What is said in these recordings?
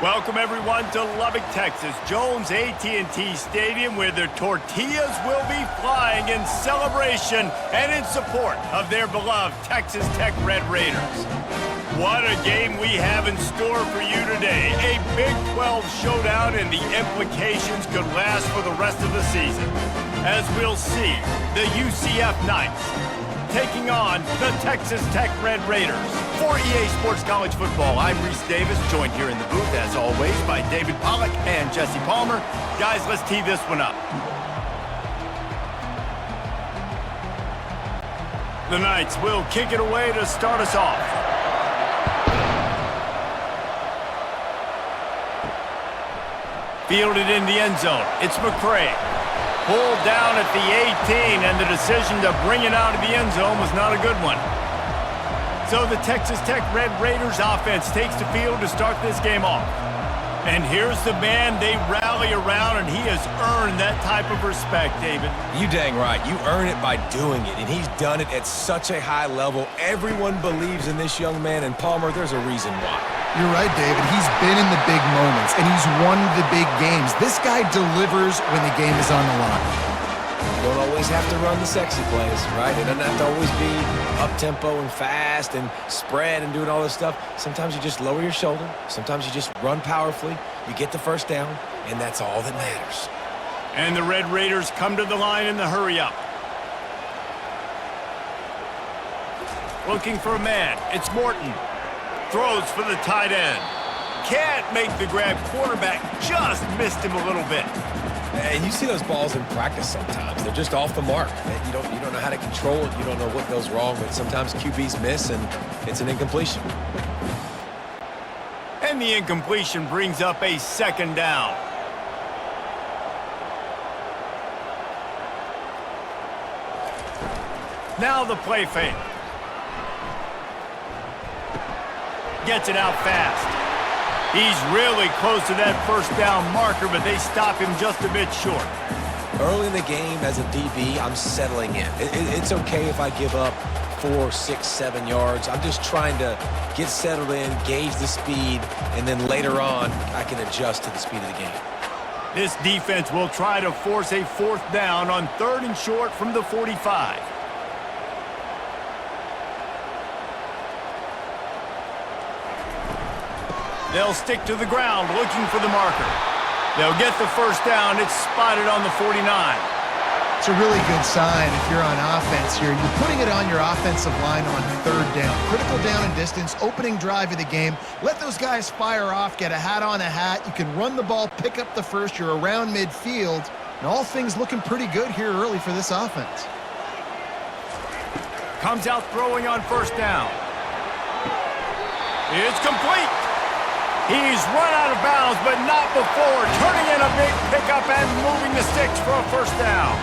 Welcome everyone to Lubbock, Texas, Jones AT&T Stadium, where their tortillas will be flying in celebration and in support of their beloved Texas Tech Red Raiders. What a game we have in store for you today. A Big 12 showdown, and the implications could last for the rest of the season. As we'll see, the UCF Knights taking on the Texas Tech Red Raiders. For EA Sports College Football, I'm Reese Davis, joined here in the booth, as always, by David Pollack and Jesse Palmer. Guys, let's tee this one up. The Knights will kick it away to start us off. Fielded in the end zone. It's McCray. Pulled down at the 18, and the decision to bring it out of the end zone was not a good one. So the Texas Tech Red Raiders offense takes the field to start this game off. And here's the man they rally around, and he has earned that type of respect, David. You dang right. You earn it by doing it, and he's done it at such a high level. Everyone believes in this young man, and Palmer, there's a reason why. You're right, David. He's been in the big moments, and he's won the big games. This guy delivers when the game is on the line. You don't always have to run the sexy plays, right? It doesn't have to always be up-tempo and fast and spread and doing all this stuff. Sometimes you just lower your shoulder. Sometimes you just run powerfully. You get the first down, and that's all that matters. And the Red Raiders come to the line in the hurry-up. Looking for a man. It's Morton. Throws for the tight end. Can't make the grab. Quarterback just missed him a little bit. And you see those balls in practice sometimes. They're just off the mark. You don't know how to control it. You don't know what goes wrong, but sometimes QBs miss, and it's an incompletion. And the incompletion brings up a second down. Now the play fake. Gets it out fast. He's really close to that first down marker, but they stop him just a bit short. Early in the game, as a DB, I'm settling in. It's okay if I give up 4, 6, 7 yards. I'm just trying to get settled in, gauge the speed, and then later on, I can adjust to the speed of the game. This defense will try to force a fourth down on 3rd and short from the 45. They'll stick to the ground looking for the marker. They'll get the first down. It's spotted on the 49. It's a really good sign if you're on offense here. You're putting it on your offensive line on 3rd down. Critical down and distance, opening drive of the game. Let those guys fire off, get a hat on a hat. You can run the ball, pick up the first. You're around midfield. And all things looking pretty good here early for this offense. Comes out throwing on first down. It's complete. He's run out of bounds, but not before turning in a big pickup and moving the sticks for a first down.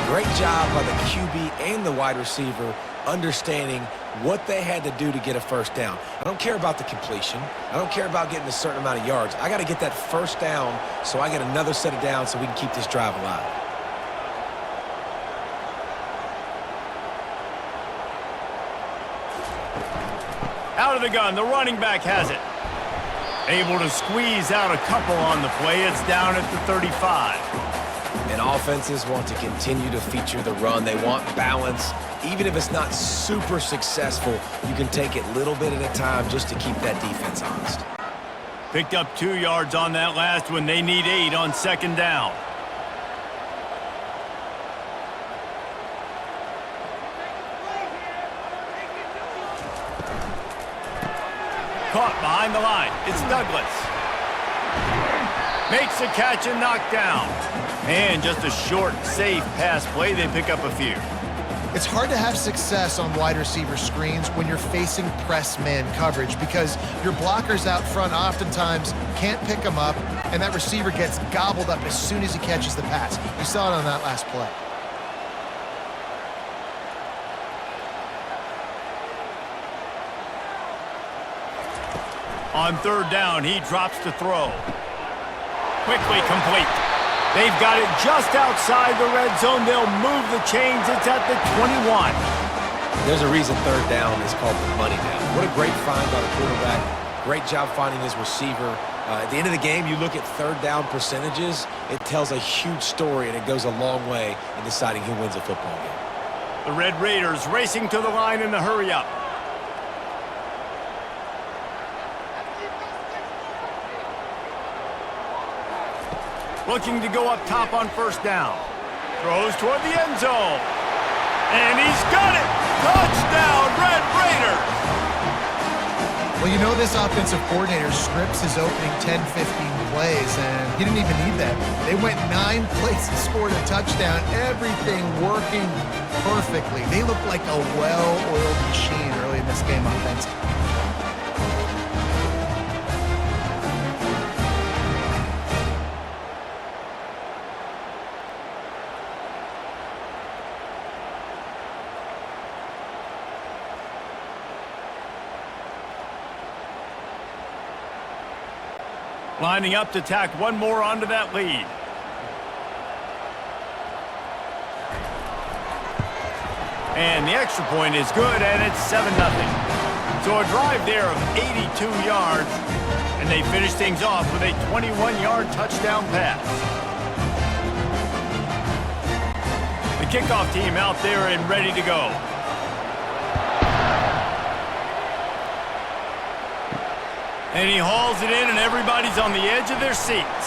Great job by the QB and the wide receiver understanding what they had to do to get a first down. I don't care about the completion. I don't care about getting a certain amount of yards. I got to get that first down so I get another set of downs so we can keep this drive alive. Out of the gun, the running back has it. Able to squeeze out a couple on the play. It's down at the 35. And offenses want to continue to feature the run. They want balance. Even if it's not super successful, you can take it little bit at a time just to keep that defense honest. Picked up 2 yards on that last one. They need 8 on 2nd down. Caught behind the line. It's Douglas. Makes a catch and knocked down. And just a short, safe pass play. They pick up a few. It's hard to have success on wide receiver screens when you're facing press man coverage because your blockers out front oftentimes can't pick them up, and that receiver gets gobbled up as soon as he catches the pass. You saw it on that last play. On 3rd down, he drops to throw. Quickly complete. They've got it just outside the red zone. They'll move the chains. It's at the 21. There's a reason 3rd down is called the money down. What a great find by the quarterback. Great job finding his receiver. At the end of the game, you look at third down percentages, it tells a huge story, and it goes a long way in deciding who wins a football game. The Red Raiders racing to the line in the hurry-up. Looking to go up top on first down. Throws toward the end zone. And he's got it! Touchdown, Red Raiders! Well, you know this offensive coordinator scripts his opening 10, 15 plays, and he didn't even need that. They went 9 plays and scored a touchdown, everything working perfectly. They looked like a well-oiled machine early in this game offensively. Lining up to tack one more onto that lead. And the extra point is good, and it's 7-0. So a drive there of 82 yards, and they finish things off with a 21-yard touchdown pass. The kickoff team out there and ready to go. And he hauls it in, and everybody's on the edge of their seats.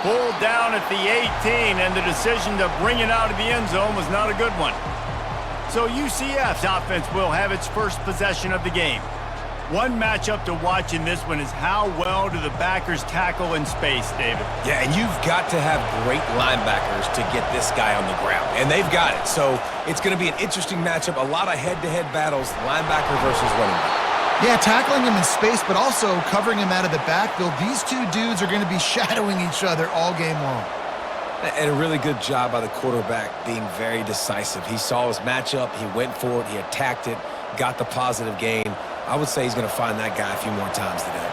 Pulled down at the 18, and the decision to bring it out of the end zone was not a good one. So UCF's offense will have its first possession of the game. One matchup to watch in this one is how well do the backers tackle in space, David? Yeah, and you've got to have great linebackers to get this guy on the ground, and they've got it. So it's going to be an interesting matchup, a lot of head-to-head battles, linebacker versus running back. Yeah, tackling him in space, but also covering him out of the backfield. These two dudes are going to be shadowing each other all game long. And a really good job by the quarterback being very decisive. He saw his matchup, he went for it, he attacked it, got the positive gain. I would say he's going to find that guy a few more times today.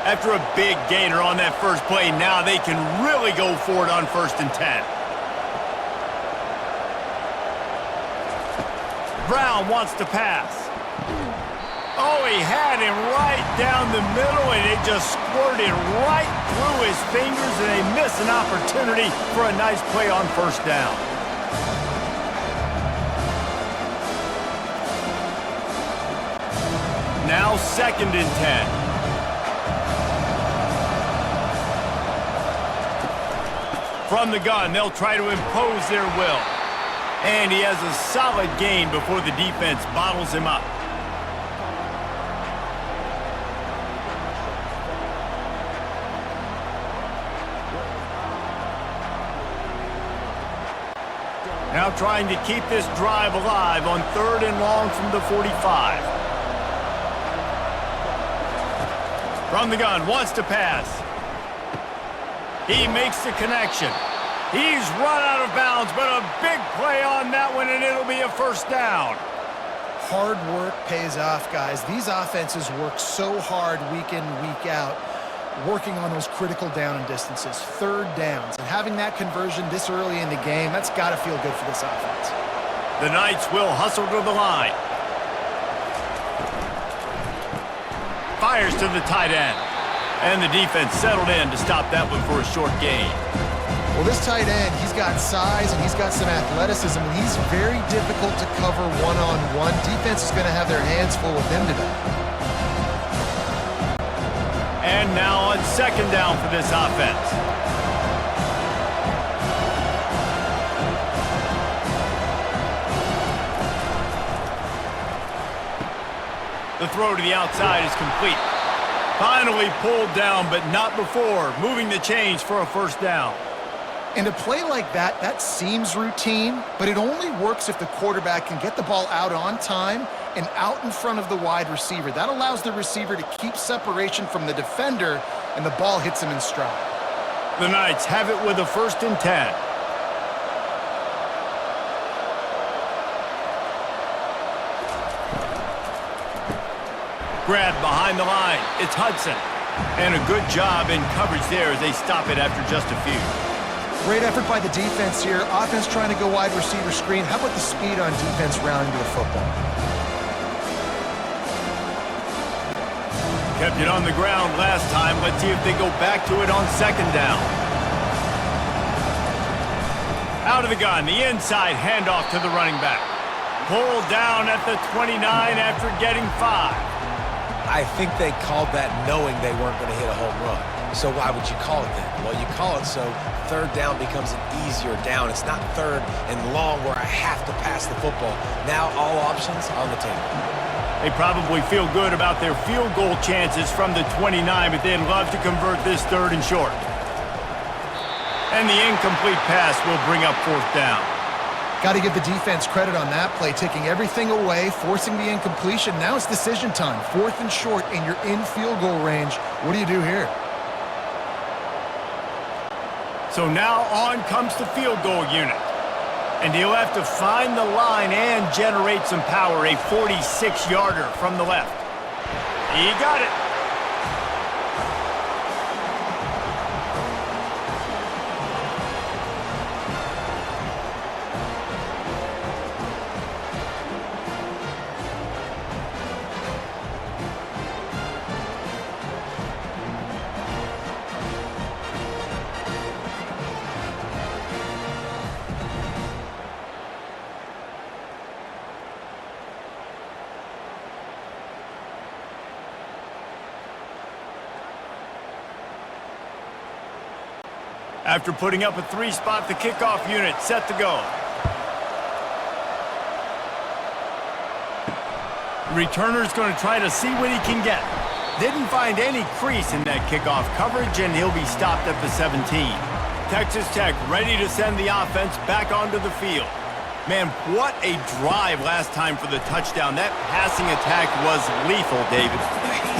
After a big gainer on that first play, now they can really go for it on 1st and 10. Brown wants to pass. Oh, he had him right down the middle, and it just squirted right through his fingers, and they miss an opportunity for a nice play on 1st down. Now 2nd and 10. From the gun, they'll try to impose their will. And he has a solid gain before the defense bottles him up. Now trying to keep this drive alive on 3rd and long from the 45. From the gun, wants to pass. He makes the connection. He's run out of bounds, but a big play on that one, and it'll be a 1st down. Hard work pays off, guys. These offenses work so hard week in, week out, working on those critical down and distances, 3rd downs. And having that conversion this early in the game, that's got to feel good for this offense. The Knights will hustle to the line. Fires to the tight end. And the defense settled in to stop that one for a short gain. Well, this tight end, he's got size and he's got some athleticism, and he's very difficult to cover one-on-one. Defense is going to have their hands full with him today. And now on 2nd down for this offense. The throw to the outside is complete. Finally pulled down, but not before moving the chains for a 1st down. And a play like that, that seems routine, but it only works if the quarterback can get the ball out on time and out in front of the wide receiver. That allows the receiver to keep separation from the defender, and the ball hits him in stride. The Knights have it with a 1st and 10. Grabbed behind the line. It's Hudson. And a good job in coverage there as they stop it after just a few. Great effort by the defense here. Offense trying to go wide receiver screen. How about the speed on defense rounding to the football? Kept it on the ground last time. Let's see if they go back to it on second down. Out of the gun, the inside handoff to the running back. Pulled down at the 29 after getting 5. I think they called that knowing they weren't going to hit a home run. So why would you call it that? Well, you call it so third down becomes an easier down. It's not third and long where I have to pass the football. Now all options on the table. They probably feel good about their field goal chances from the 29, but they'd love to convert this third and short. And the incomplete pass will bring up fourth down. Got to give the defense credit on that play, taking everything away, forcing the incompletion. Now it's decision time. Fourth and short, and you're in field goal range. What do you do here? So now on comes the field goal unit. And he'll have to find the line and generate some power. A 46-yarder from the left. He got it. After putting up a 3-spot, the kickoff unit set to go. The returner's going to try to see what he can get. Didn't find any crease in that kickoff coverage, and he'll be stopped at the 17. Texas Tech ready to send the offense back onto the field. Man, what a drive last time for the touchdown. That passing attack was lethal, David.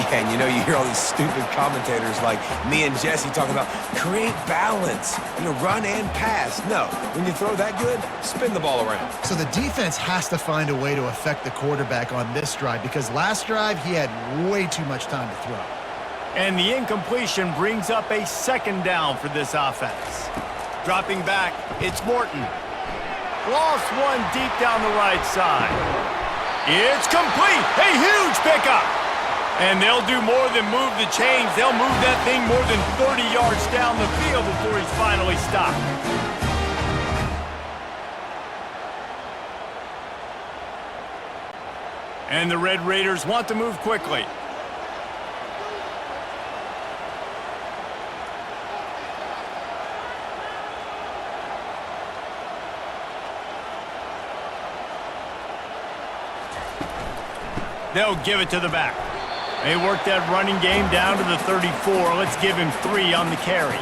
Yeah, and you hear all these stupid commentators like me and Jesse talking about create balance, run and pass. No, when you throw that good, spin the ball around. So the defense has to find a way to affect the quarterback on this drive because last drive he had way too much time to throw. And the incompletion brings up a second down for this offense. Dropping back, it's Morton. Lost one deep down the right side. It's complete. A huge pickup. And they'll do more than move the chains. They'll move that thing more than 30 yards down the field before he's finally stopped. And the Red Raiders want to move quickly. They'll give it to the back. They work that running game down to the 34. Let's give him 3 on the carry.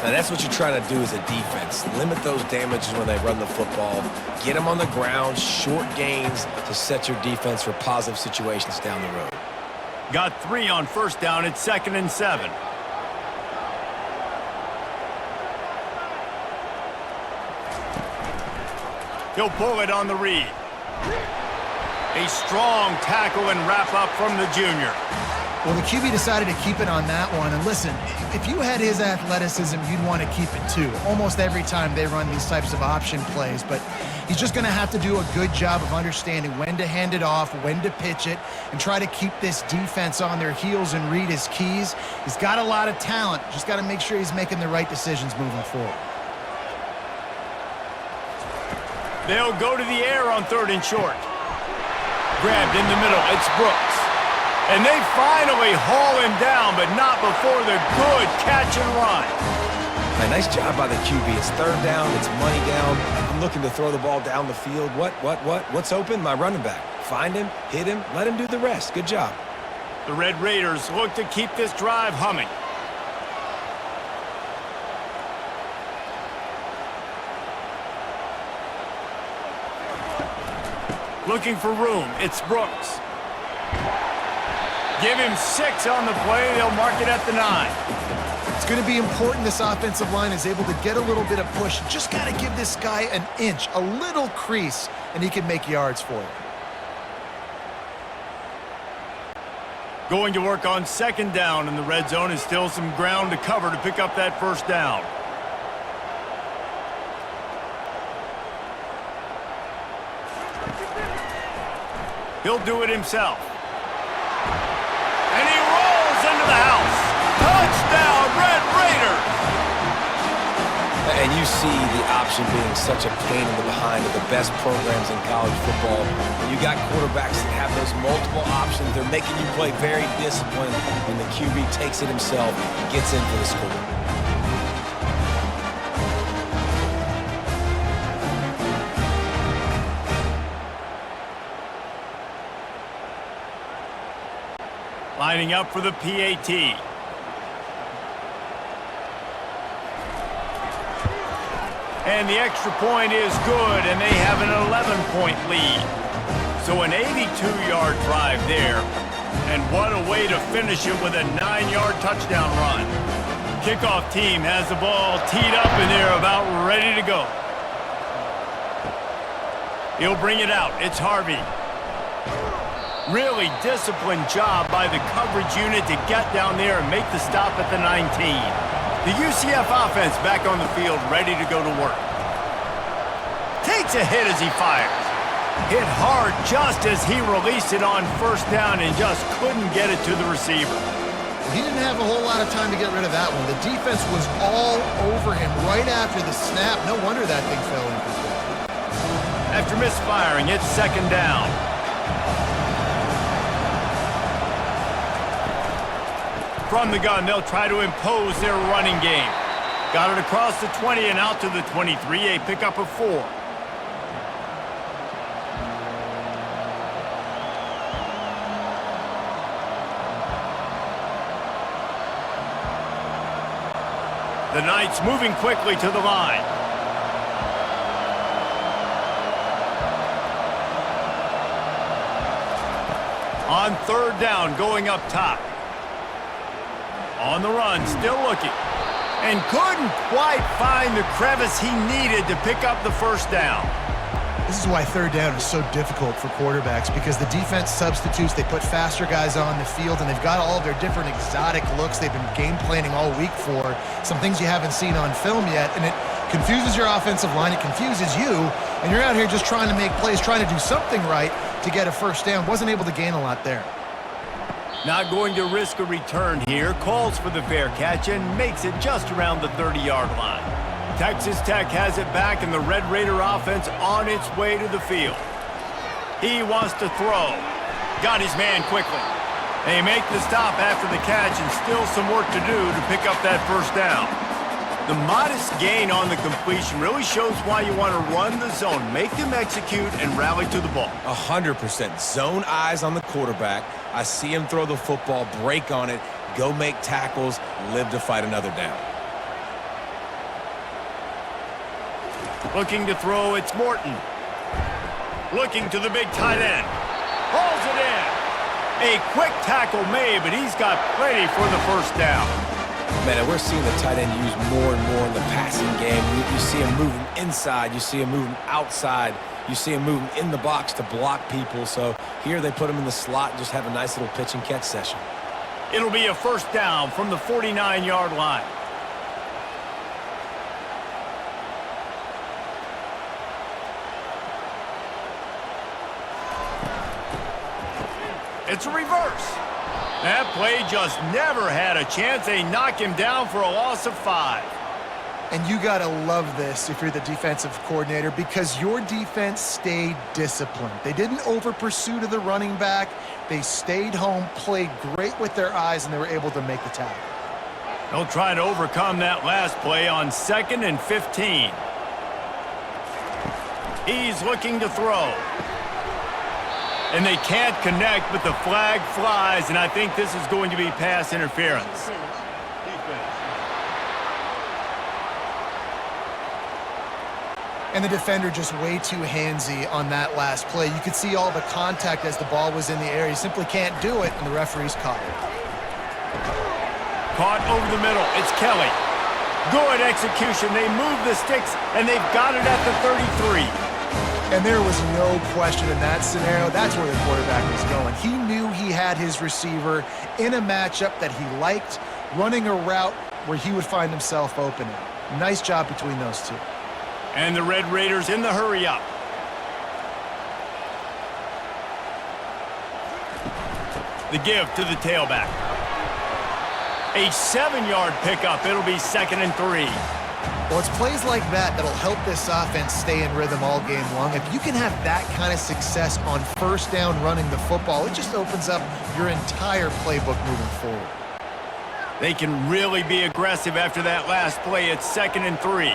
Now that's what you're trying to do as a defense. Limit those damages when they run the football. Get them on the ground, short gains to set your defense for positive situations down the road. Got 3 on first down. It's 2nd and 7. He'll pull it on the read. A strong tackle and wrap-up from the junior. Well, the QB decided to keep it on that one. And listen, if you had his athleticism, you'd want to keep it too. Almost every time they run these types of option plays. But he's just going to have to do a good job of understanding when to hand it off, when to pitch it, and try to keep this defense on their heels and read his keys. He's got a lot of talent. Just got to make sure he's making the right decisions moving forward. They'll go to the air on 3rd and short. Grabbed in the middle, it's Brooks. And they finally haul him down, but not before the good catch and run. Nice job by the QB. It's 3rd down, it's money down. I'm looking to throw the ball down the field. What's open? My running back. Find him, hit him, let him do the rest. Good job. The Red Raiders look to keep this drive humming. Looking for room, it's Brooks. Give him 6 on the play, they'll mark it at the 9. It's going to be important this offensive line is able to get a little bit of push. Just got to give this guy an inch, a little crease, and he can make yards for you. Going to work on 2nd down, and the red zone is still some ground to cover to pick up that first down. He'll do it himself. And he rolls see the option being such a pain in the behind of the best programs in college football. When you got quarterbacks that have those multiple options, they're making you play very disciplined, and the QB takes it himself, gets in for the score. Lining up for the PAT. And the extra point is good, and they have an 11-point lead. So an 82-yard drive there. And what a way to finish it with a 9-yard touchdown run. Kickoff team has the ball teed up, and they're about ready to go. He'll bring it out. It's Harvey. Really disciplined job by the coverage unit to get down there and make the stop at the 19. The UCF offense back on the field, ready to go to work. Takes a hit as he fires. Hit hard just as he released it on first down and just couldn't get it to the receiver. He didn't have a whole lot of time to get rid of that one. The defense was all over him right after the snap. No wonder that thing fell incomplete. After misfiring, it's second down. From the gun, they'll try to impose their running game. Got it across the 20 and out to the 23, a pickup of 4. The Knights moving quickly to the line. On third down, going up top. On the run, still looking. And couldn't quite find the crevice he needed to pick up the first down. This is why third down is so difficult for quarterbacks, because the defense substitutes. They put faster guys on the field, and they've got all their different exotic looks they've been game planning all week for. Some things you haven't seen on film yet, and it confuses your offensive line. It confuses you, and you're out here just trying to make plays, trying to do something right to get a first down. Wasn't able to gain a lot there. Not going to risk a return here. Calls for the fair catch and makes it just around the 30-yard line. Texas Tech has it back, and the Red Raider offense on its way to the field. He wants to throw. Got his man quickly. They make the stop after the catch, and still some work to do to pick up that first down. The modest gain on the completion really shows why you want to run the zone, make them execute, and rally to the ball. 100%. Zone eyes on the quarterback. I see him throw the football, break on it, go make tackles, live to fight another down. Looking to throw, it's Morton. Looking to the big tight end. Hauls it in. A quick tackle made, but he's got plenty for the first down. Man, and we're seeing the tight end used more and more in the passing game. You see him moving inside. You see him moving outside. You see him moving in the box to block people. So here they put him in the slot and just have a nice little pitch and catch session. It'll be a first down from the 49-yard line. It's a reverse. That play just never had a chance. They knock him down for a loss of 5. And you got to love this if you're the defensive coordinator, because your defense stayed disciplined. They didn't over-pursue to the running back. They stayed home, played great with their eyes, and they were able to make the tackle. They'll try to overcome that last play on 2nd and 15. He's looking to throw. And they can't connect, but the flag flies, and I think this is going to be pass interference. And the defender just way too handsy on that last play. You could see all the contact as the ball was in the air. He simply can't do it, and the referee's caught it. Caught over the middle. It's Kelly. Good execution. They move the sticks, and they've got it at the 33. And there was no question in that scenario. That's where the quarterback was going. He knew he had his receiver in a matchup that he liked, running a route where he would find himself open. Nice job between those two. And the Red Raiders in the hurry-up. The give to the tailback. A 7-yard pickup. It'll be 2nd and 3. Well, it's plays like that that'll help this offense stay in rhythm all game long. If you can have that kind of success on first down running the football, it just opens up your entire playbook moving forward. They can really be aggressive after that last play. It's 2nd and 3.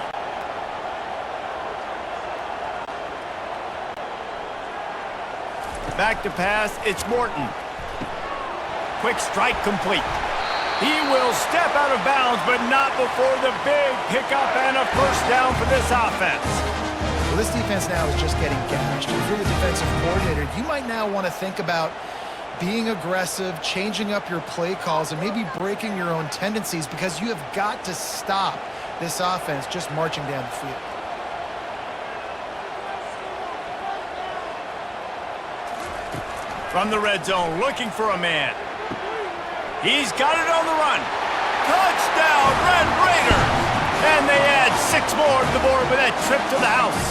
Back to pass, it's Morton. Quick strike complete. He will step out of bounds, but not before the big pickup and a first down for this offense. Well, this defense now is just getting gashed. If you're the defensive coordinator, you might now want to think about being aggressive, changing up your play calls, and maybe breaking your own tendencies, because you have got to stop this offense just marching down the field. From the red zone, looking for a man. He's got it on the run. Touchdown, Red Raiders! And they add 6 more to the board with that trip to the house.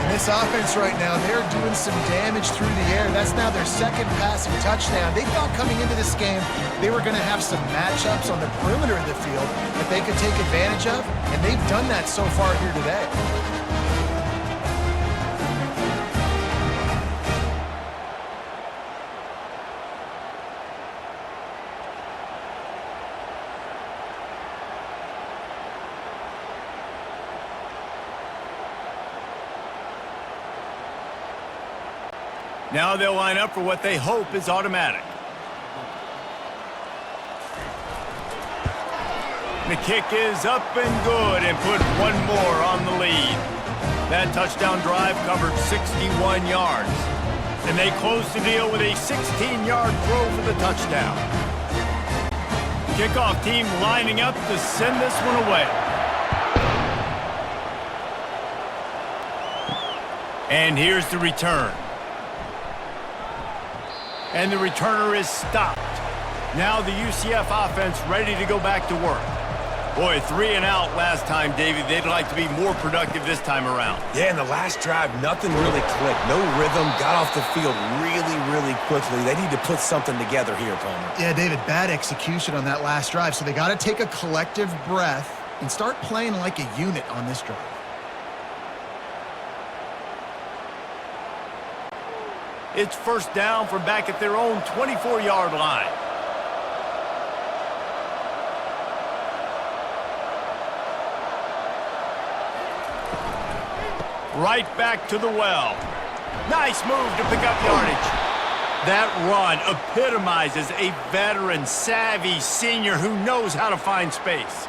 And this offense right now, they're doing some damage through the air. That's now their 2nd passing touchdown. They thought coming into this game they were going to have some matchups on the perimeter of the field that they could take advantage of, and they've done that so far here today. Now they'll line up for what they hope is automatic. The kick is up and good and put 1 more on the lead. That touchdown drive covered 61 yards. And they close the deal with a 16-yard throw for the touchdown. Kickoff team lining up to send this one away. And here's the return. And the returner is stopped. Now the UCF offense ready to go back to work. Boy, 3 and out last time, Davey. They'd like to be more productive this time around. Yeah, in the last drive, nothing really clicked. No rhythm, got off the field really quickly. They need to put something together here, Palmer. Yeah, David, bad execution on that last drive, so they got to take a collective breath and start playing like a unit on this drive. It's first down from back at their own 24-yard line. Right back to the well. Nice move to pick up yardage. That run epitomizes a veteran, savvy senior who knows how to find space.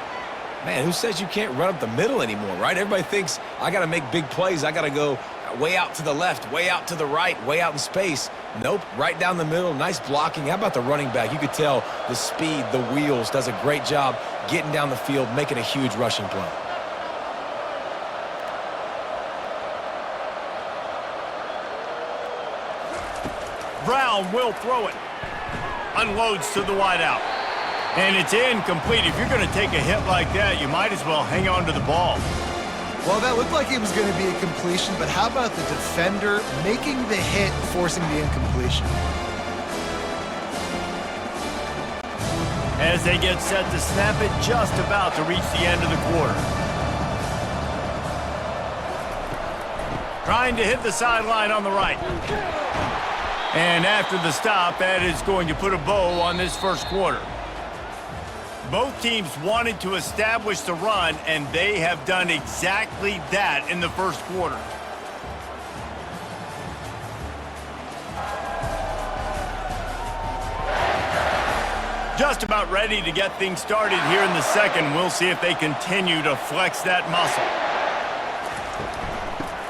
Man, who says you can't run up the middle anymore, right? Everybody thinks I got to make big plays. I got to go way out to the left, way out to the right, way out in space. Nope, right down the middle, nice blocking. How about the running back? You could tell the speed, the wheels, does a great job getting down the field, making a huge rushing play. Brown will throw it. Unloads to the wideout. And it's incomplete. If you're going to take a hit like that, you might as well hang on to the ball. Well, that looked like it was going to be a completion, but how about the defender making the hit, forcing the incompletion? As they get set to snap it, just about to reach the end of the quarter. Trying to hit the sideline on the right. And after the stop, that is going to put a bow on this first quarter. Both teams wanted to establish the run, and they have done exactly that in the first quarter. Just about ready to get things started here in the second. We'll see if they continue to flex that muscle.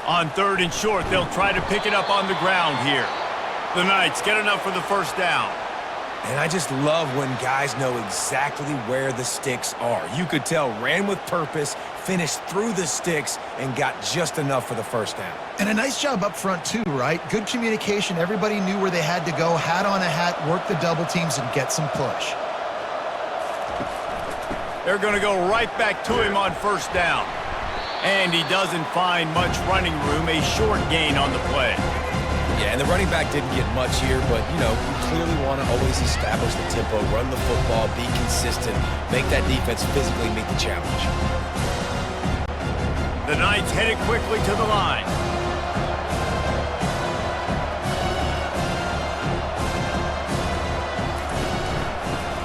On 3rd and short, they'll try to pick it up on the ground here. The Knights get enough for the first down. And I just love when guys know exactly where the sticks are. You could tell, ran with purpose, finished through the sticks, and got just enough for the first down. And a nice job up front too, right? Good communication. Everybody knew where they had to go, hat on a hat, work the double teams, and get some push. They're going to go right back to him on first down. And he doesn't find much running room, a short gain on the play. Yeah, and the running back didn't get much here, but, you clearly want to always establish the tempo, run the football, be consistent, make that defense physically meet the challenge. The Knights headed quickly to the line.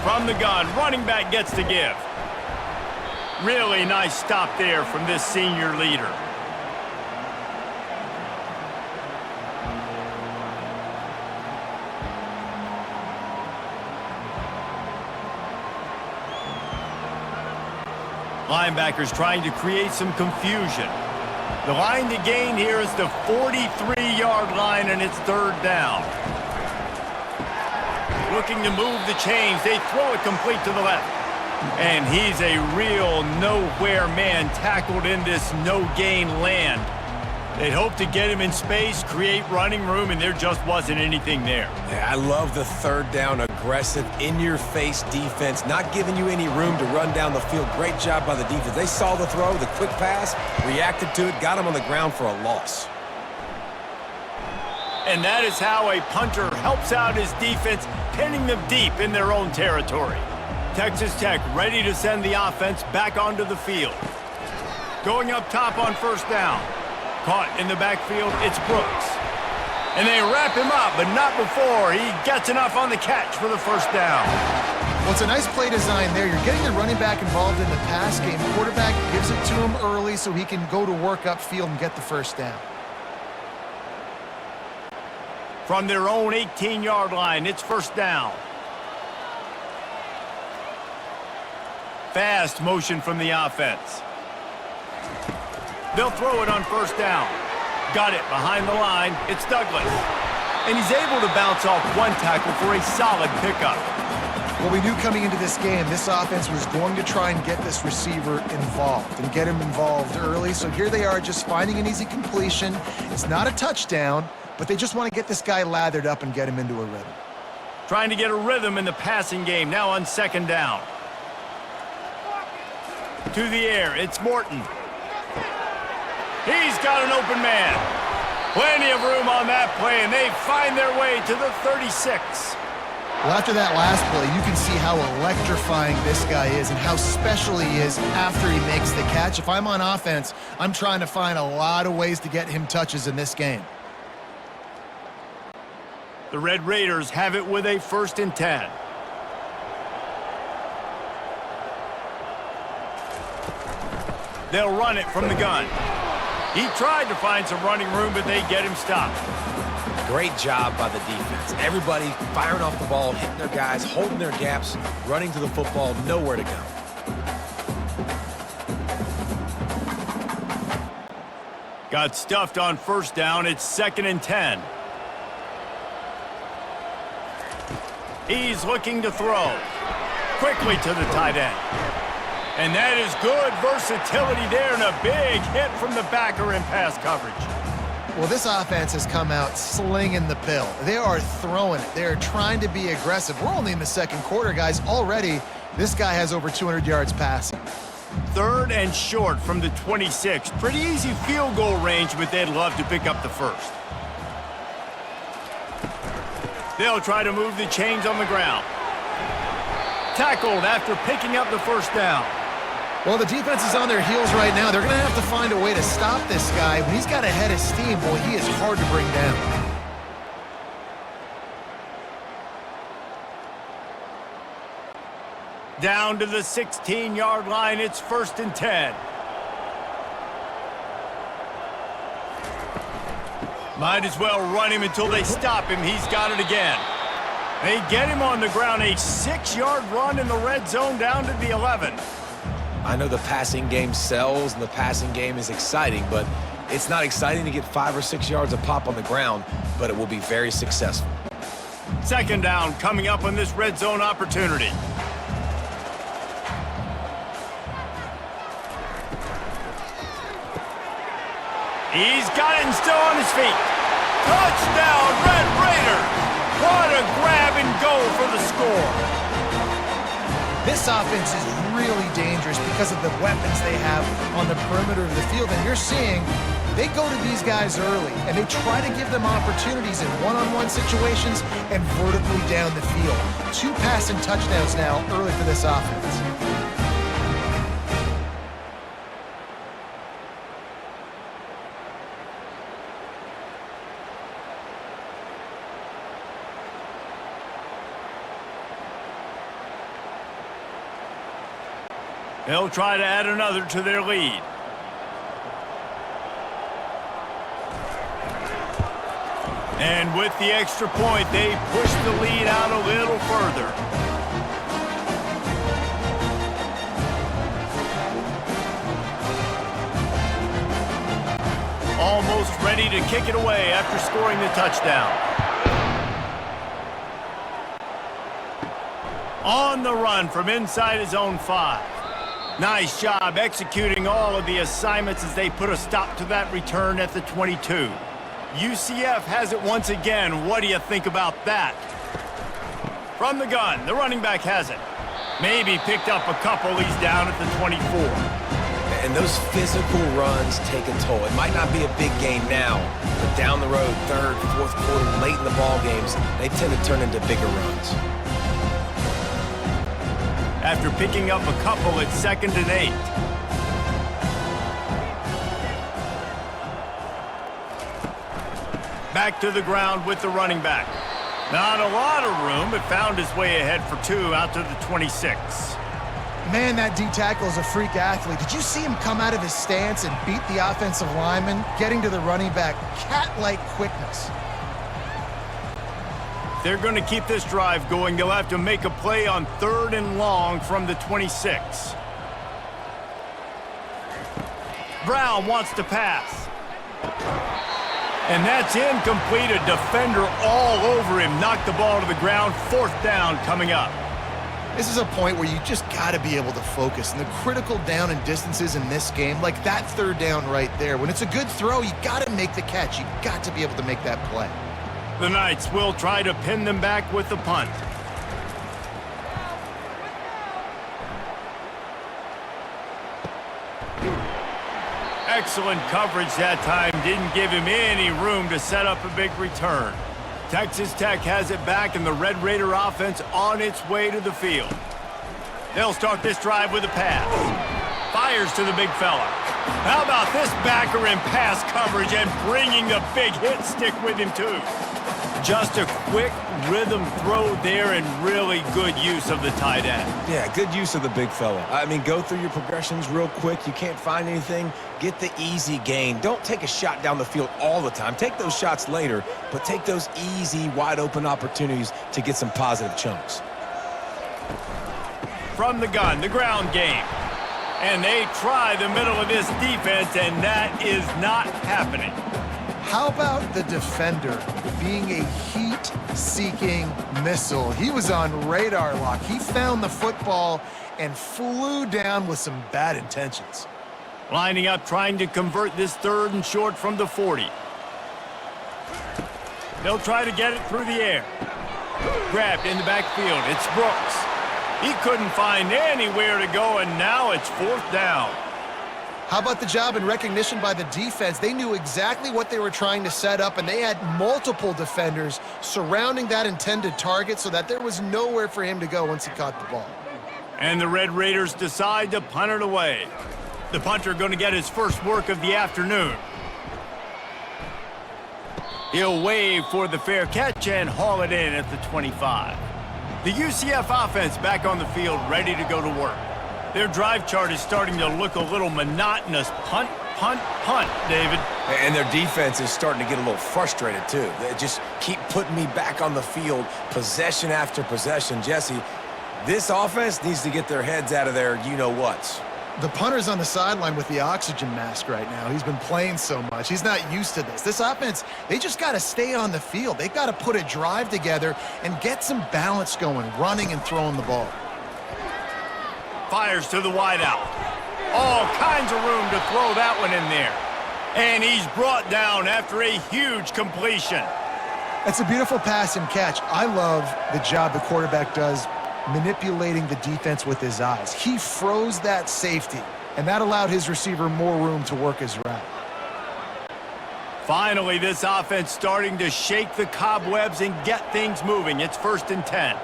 From the gun, running back gets to give. Really nice stop there from this senior leader. Linebackers trying to create some confusion. The line to gain here is the 43-yard line, and it's third down. Looking to move the chains. They throw it complete to the left. And he's a real nowhere man tackled in this no-gain land. They'd hope to get him in space, create running room, and there just wasn't anything there. Yeah, I love the third down, aggressive, in-your-face defense, not giving you any room to run down the field. Great job by the defense. They saw the throw, the quick pass, reacted to it, got him on the ground for a loss. And that is how a punter helps out his defense, pinning them deep in their own territory. Texas Tech ready to send the offense back onto the field. Going up top on first down. Caught in the backfield, it's Brooks. And they wrap him up, but not before he gets enough on the catch for the first down. Well, it's a nice play design there. You're getting the running back involved in the pass game. Quarterback gives it to him early so he can go to work upfield and get the first down. From their own 18-yard line, it's first down. Fast motion from the offense. They'll throw it on first down. Got it behind the line. It's Douglas. And he's able to bounce off one tackle for a solid pickup. Well, we knew coming into this game, this offense was going to try and get this receiver involved and get him involved early. So here they are just finding an easy completion. It's not a touchdown, but they just want to get this guy lathered up and get him into a rhythm. Trying to get a rhythm in the passing game now on second down. To the air, it's Morton. He's got an open man. Plenty of room on that play, and they find their way to the 36. Well, after that last play, you can see how electrifying this guy is and how special he is after he makes the catch. If I'm on offense, I'm trying to find a lot of ways to get him touches in this game. The Red Raiders have it with a 1st and 10. They'll run it from the gun. He tried to find some running room, but they get him stopped. Great job by the defense. Everybody firing off the ball, hitting their guys, holding their gaps, running to the football, nowhere to go. Got stuffed on first down. It's 2nd and 10. He's looking to throw. Quickly to the tight end. And that is good versatility there and a big hit from the backer in pass coverage. Well, this offense has come out slinging the pill. They are throwing it. They are trying to be aggressive. We're only in the second quarter, guys. Already, this guy has over 200 yards passing. 3rd and short from the 26. Pretty easy field goal range, but they'd love to pick up the first. They'll try to move the chains on the ground. Tackled after picking up the first down. Well, the defense is on their heels right now. They're going to have to find a way to stop this guy. When he's got a head of steam, boy, he is hard to bring down. Down to the 16-yard line, it's 1st and 10. Might as well run him until they stop him. He's got it again. They get him on the ground, a 6-yard run in the red zone down to the 11. I know the passing game sells and the passing game is exciting, but it's not exciting to get 5 or 6 yards of pop on the ground, but it will be very successful. 2nd down coming up on this red zone opportunity. He's got it and still on his feet. Touchdown, Red Raiders! What a grab and go for the score. This offense is really dangerous because of the weapons they have on the perimeter of the field. And you're seeing They go to these guys early, and they try to give them opportunities in one-on-one situations and vertically down the field. 2 passing touchdowns now early for this offense. They'll try to add another to their lead. And with the extra point, they push the lead out a little further. Almost ready to kick it away after scoring the touchdown. On the run from inside his own 5. Nice job executing all of the assignments as they put a stop to that return at the 22. UCF has it once again. What do you think about that? From the gun, the running back has it. Maybe picked up a couple. He's down at the 24. And those physical runs take a toll. It might not be a big gain now, but down the road, 3rd, 4th quarter, late in the ball games, they tend to turn into bigger runs. After picking up a couple, it's 2nd and 8. Back to the ground with the running back. Not a lot of room, but found his way ahead for 2 out to the 26. Man, that D-tackle is a freak athlete. Did you see him come out of his stance and beat the offensive lineman, getting to the running back? Cat-like quickness. They're going to keep this drive going. They'll have to make a play on 3rd and long from the 26. Brown wants to pass. And that's incomplete. A defender all over him. Knocked the ball to the ground. 4th down coming up. This is a point where you just got to be able to focus. And the critical down and distances in this game, like that 3rd down right there, when it's a good throw, you got to make the catch. You got to be able to make that play. The Knights will try to pin them back with the punt. Excellent coverage that time. Didn't give him any room to set up a big return. Texas Tech has it back, and the Red Raider offense on its way to the field. They'll start this drive with a pass. Fires to the big fella. How about this backer in pass coverage and bringing the big hit stick with him, too? Just a quick rhythm throw there and really good use of the tight end. Yeah, good use of the big fella. I mean, go through your progressions real quick. You can't find anything, get the easy gain. Don't take a shot down the field all the time. Take those shots later, but take those easy, wide-open opportunities to get some positive chunks. From the gun, the ground game. And they try the middle of this defense, and that is not happening. How about the defender being a heat-seeking missile? He was on radar lock. He found the football and flew down with some bad intentions. Lining up, trying to convert this 3rd and short from the 40. They'll try to get it through the air. Grabbed in the backfield. It's Brooks. He couldn't find anywhere to go, and now it's 4th down. How about the job and recognition by the defense? They knew exactly what they were trying to set up, and they had multiple defenders surrounding that intended target so that there was nowhere for him to go once he caught the ball. And the Red Raiders decide to punt it away. The punter going to get his first work of the afternoon. He'll wave for the fair catch and haul it in at the 25. The UCF offense back on the field, ready to go to work. Their drive chart is starting to look a little monotonous. Punt, punt, punt, David. And their defense is starting to get a little frustrated, too. They just keep putting me back on the field, possession after possession. Jesse, this offense needs to get their heads out of their you-know-whats. The punter's on the sideline with the oxygen mask right now. He's been playing so much. He's not used to this. This offense, they just got to stay on the field. They've got to put a drive together and get some balance going, running and throwing the ball. Fires to the wideout. All kinds of room to throw that one in there. And he's brought down after a huge completion. That's a beautiful pass and catch. I love the job the quarterback does manipulating the defense with his eyes. He froze that safety, and that allowed his receiver more room to work his route. Finally, this offense starting to shake the cobwebs and get things moving. It's 1st and 10.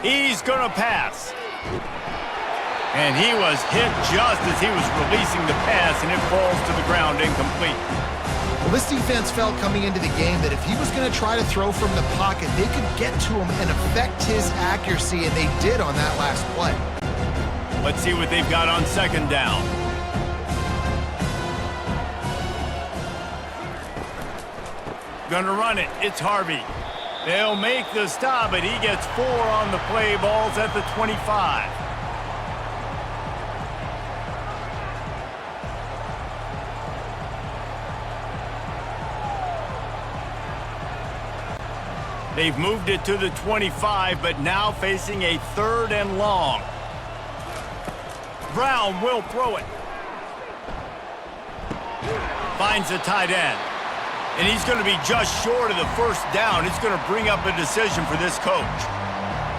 He's going to pass. And he was hit just as he was releasing the pass, and it falls to the ground incomplete. Well, this defense felt coming into the game that if he was going to try to throw from the pocket, they could get to him and affect his accuracy, and they did on that last play. Let's see what they've got on 2nd down. Gonna run it. It's Harvey. They'll make the stop, but he gets 4 on the play. Ball's at the 25. They've moved it to the 25, but now facing a 3rd and long. Brown will throw it. Finds a tight end. And he's going to be just short of the 1st down. It's going to bring up a decision for this coach.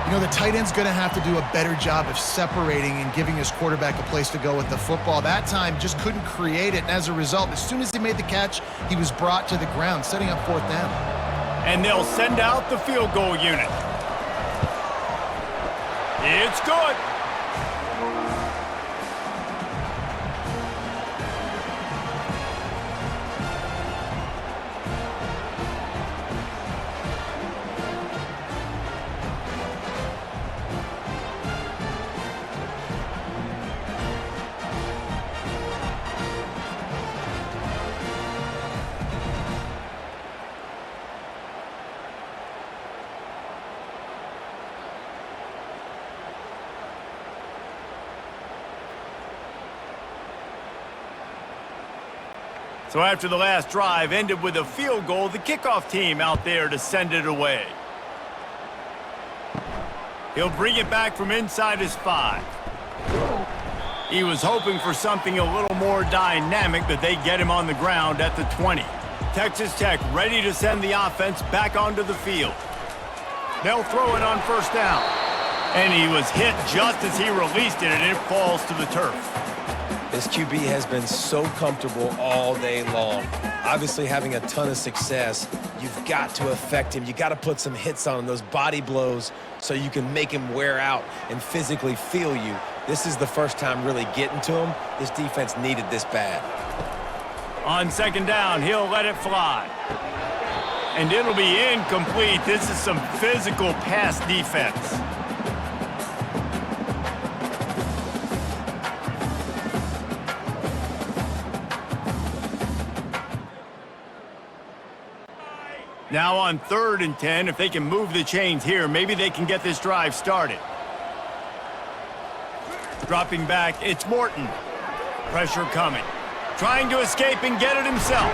You know, the tight end's going to have to do a better job of separating and giving his quarterback a place to go with the football. That time just couldn't create it, and as a result, as soon as he made the catch, he was brought to the ground, setting up 4th down. And they'll send out the field goal unit. It's good. So after the last drive ended with a field goal, the kickoff team out there to send it away. He'll bring it back from inside his 5. He was hoping for something a little more dynamic, but they get him on the ground at the 20. Texas Tech ready to send the offense back onto the field. They'll throw it on 1st down. And he was hit just as he released it, and it falls to the turf. This QB has been so comfortable all day long. Obviously having a ton of success. You've got to affect him. You got to put some hits on him, those body blows, so you can make him wear out and physically feel you. This is the first time really getting to him. This defense needed this bad. On 2nd down, he'll let it fly. And it'll be incomplete. This is some physical pass defense. Now on 3rd and 10, if they can move the chains here, maybe they can get this drive started. Dropping back, it's Morton. Pressure coming. Trying to escape and get it himself.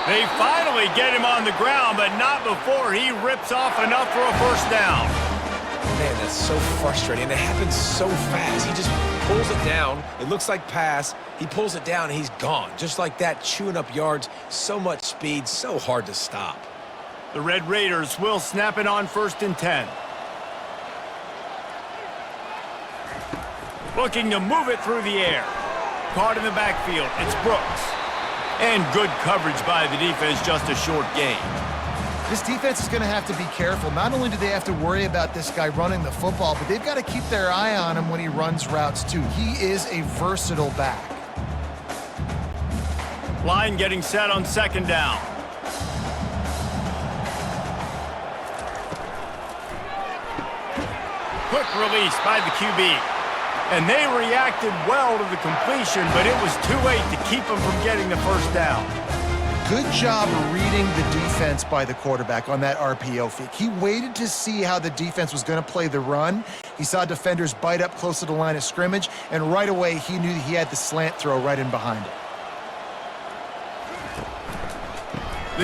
They finally get him on the ground, but not before he rips off enough for a 1st down. Man, that's so frustrating. It happens so fast. He just pulls it down. It looks like pass. He pulls it down, and he's gone. Just like that, chewing up yards. So much speed, so hard to stop. The Red Raiders will snap it on 1st and 10. Looking to move it through the air. Caught in the backfield. It's Brooks. And good coverage by the defense, just a short gain. This defense is going to have to be careful. Not only do they have to worry about this guy running the football, but they've got to keep their eye on him when he runs routes too. He is a versatile back. Line getting set on 2nd down. Quick release by the QB. And they reacted well to the completion, but it was too late to keep them from getting the 1st down. Good job reading the defense by the quarterback on that RPO fake. He waited to see how the defense was going to play the run. He saw defenders bite up close to the line of scrimmage, and right away he knew he had the slant throw right in behind it.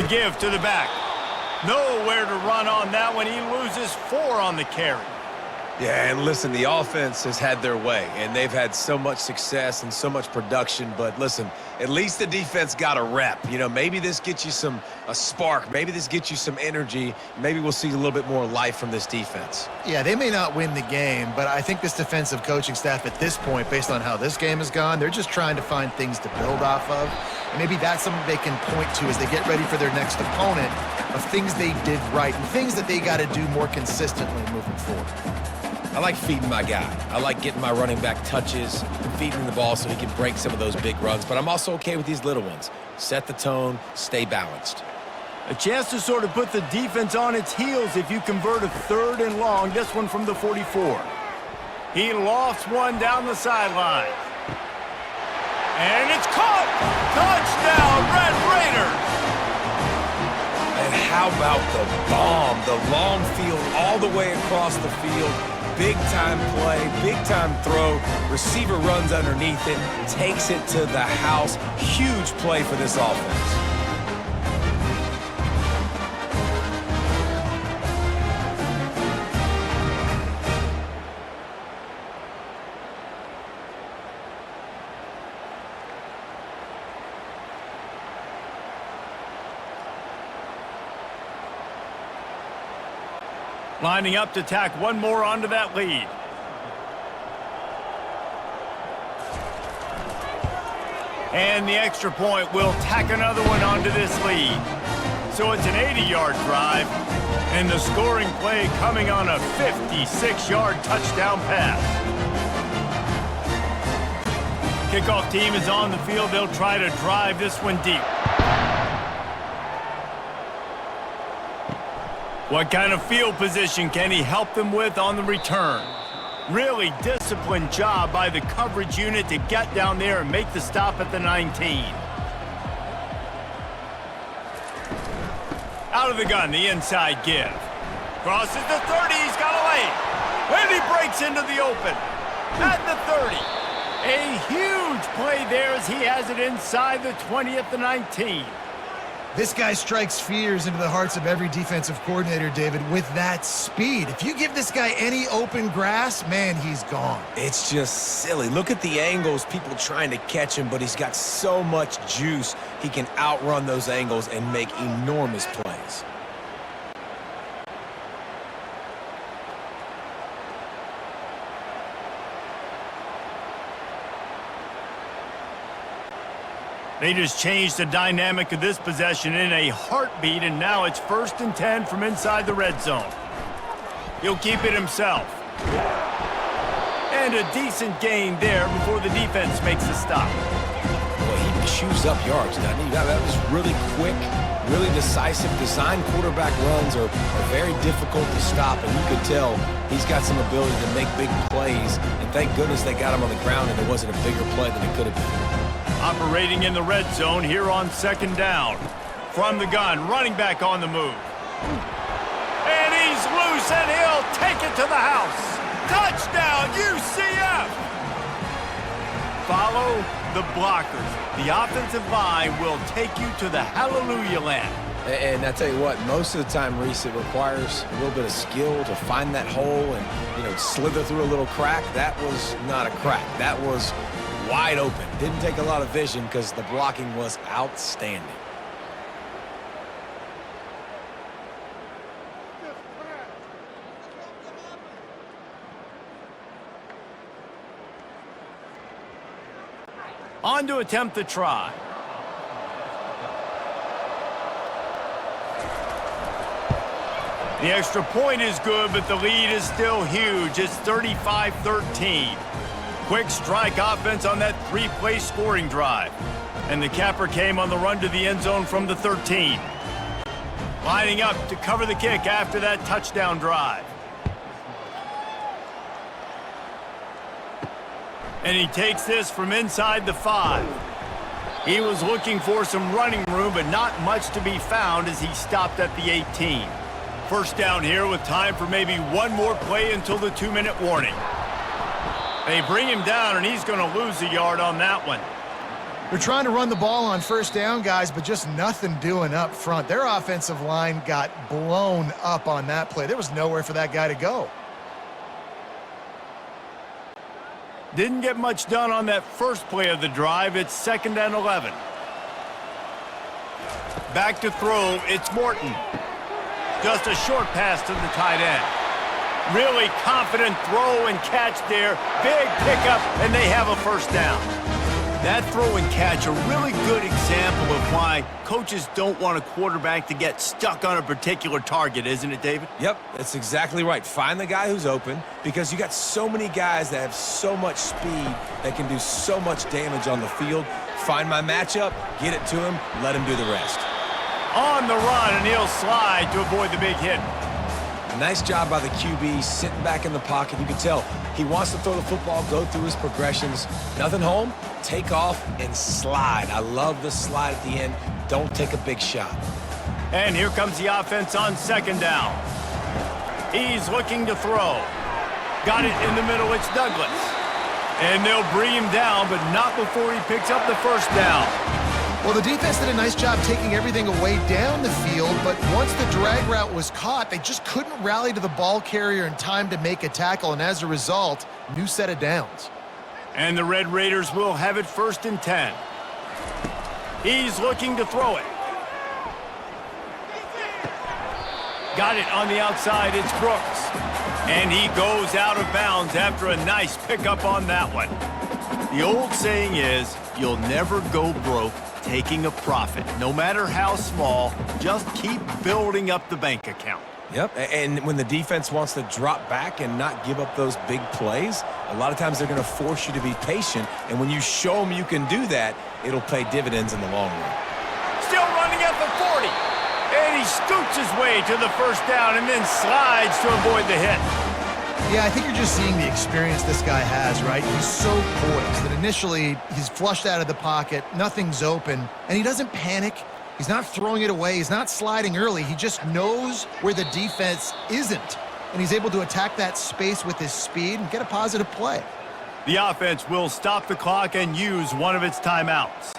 The give to the back. Nowhere to run on that one. He loses 4 on the carry. Yeah, and listen, the offense has had their way, and they've had so much success and so much production. But listen, at least the defense got a rep. You know, maybe this gets you a spark. Maybe this gets you some energy. Maybe we'll see a little bit more life from this defense. Yeah, they may not win the game, but I think this defensive coaching staff at this point, based on how this game has gone, they're just trying to find things to build off of. And maybe that's something they can point to as they get ready for their next opponent, of things they did right and things that they got to do more consistently moving forward. I like feeding my guy. I like getting my running back touches, feeding the ball so he can break some of those big runs. But I'm also okay with these little ones. Set the tone, stay balanced. A chance to sort of put the defense on its heels if you convert a 3rd and long. This one from the 44. He lofts one down the sideline. And it's caught! Touchdown, Red Raiders! And how about the bomb? The long field all the way across the field. Big-time play, big-time throw. Receiver runs underneath it, takes it to the house. Huge play for this offense. Lining up to tack one more onto that lead. And the extra point will tack another one onto this lead. So it's an 80-yard drive, and the scoring play coming on a 56-yard touchdown pass. Kickoff team is on the field. They'll try to drive this one deep. What kind of field position can he help them with on the return? Really disciplined job by the coverage unit to get down there and make the stop at the 19. Out of the gun, the inside give. Crosses the 30, he's got a lane. And he breaks into the open. At the 30. A huge play there as he has it inside the 20 at the 19. This guy strikes fears into the hearts of every defensive coordinator, David, with that speed. If you give this guy any open grass, man, he's gone. It's just silly. Look at the angles, people trying to catch him, but he's got so much juice. He can outrun those angles and make enormous plays. They just changed the dynamic of this possession in a heartbeat, and now it's 1st and 10 from inside the red zone. He'll keep it himself. And a decent gain there before the defense makes a stop. Well, he chews up yards, doesn't he? That was really quick, really decisive. Design quarterback runs are very difficult to stop, and you could tell he's got some ability to make big plays. And thank goodness they got him on the ground and it wasn't a bigger play than it could have been. Operating in the red zone here on 2nd down. From the gun, running back on the move. And he's loose, and he'll take it to the house. Touchdown, UCF! Follow the blockers. The offensive line will take you to the hallelujah land. And I tell you what, most of the time, Reese, it requires a little bit of skill to find that hole and, you know, slither through a little crack. That was not a crack. That was wide open. Didn't take a lot of vision because the blocking was outstanding. On to attempt the try. The extra point is good, but the lead is still huge. It's 35-13. Quick strike offense on that 3-play scoring drive. And the capper came on the run to the end zone from the 13. Lining up to cover the kick after that touchdown drive. And he takes this from inside the 5. He was looking for some running room, but not much to be found as he stopped at the 18. 1st down here with time for maybe one more play until the 2-minute warning. They bring him down, and he's going to lose a yard on that one. They're trying to run the ball on 1st down, guys, but just nothing doing up front. Their offensive line got blown up on that play. There was nowhere for that guy to go. Didn't get much done on that first play of the drive. It's 2nd and 11. Back to throw, it's Morton. Just a short pass to the tight end. Really confident throw and catch there. Big pickup, and they have a first down. That throw and catch, a really good example of why coaches don't want a quarterback to get stuck on a particular target, isn't it, David? Yep, that's exactly right. Find the guy who's open, because you got so many guys that have so much speed that can do so much damage on the field. Find my matchup, get it to him, let him do the rest. On the run, and he'll slide to avoid the big hit. Nice job by the QB, sitting back in the pocket. You can tell he wants to throw the football, go through his progressions. Nothing home, take off, and slide. I love the slide at the end. Don't take a big shot. And here comes the offense on 2nd down. He's looking to throw. Got it in the middle, it's Douglas. And they'll bring him down, but not before he picks up the first down. Well, the defense did a nice job taking everything away down the field, but once the drag route was caught, they just couldn't rally to the ball carrier in time to make a tackle, and as a result, new set of downs. And the Red Raiders will have it 1st and 10. He's looking to throw it. Got it on the outside, it's Brooks. And he goes out of bounds after a nice pickup on that one. The old saying is, you'll never go broke taking a profit. No matter how small, just keep building up the bank account. Yep, and when the defense wants to drop back and not give up those big plays, a lot of times they're going to force you to be patient, and when you show them you can do that, it'll pay dividends in the long run. Still running at the 40, and he scoots his way to the first down and then slides to avoid the hit. Yeah, I think you're just seeing the experience this guy has, right? He's so poised that initially he's flushed out of the pocket, nothing's open, and he doesn't panic. He's not throwing it away. He's not sliding early. He just knows where the defense isn't, and he's able to attack that space with his speed and get a positive play. The offense will stop the clock and use one of its timeouts.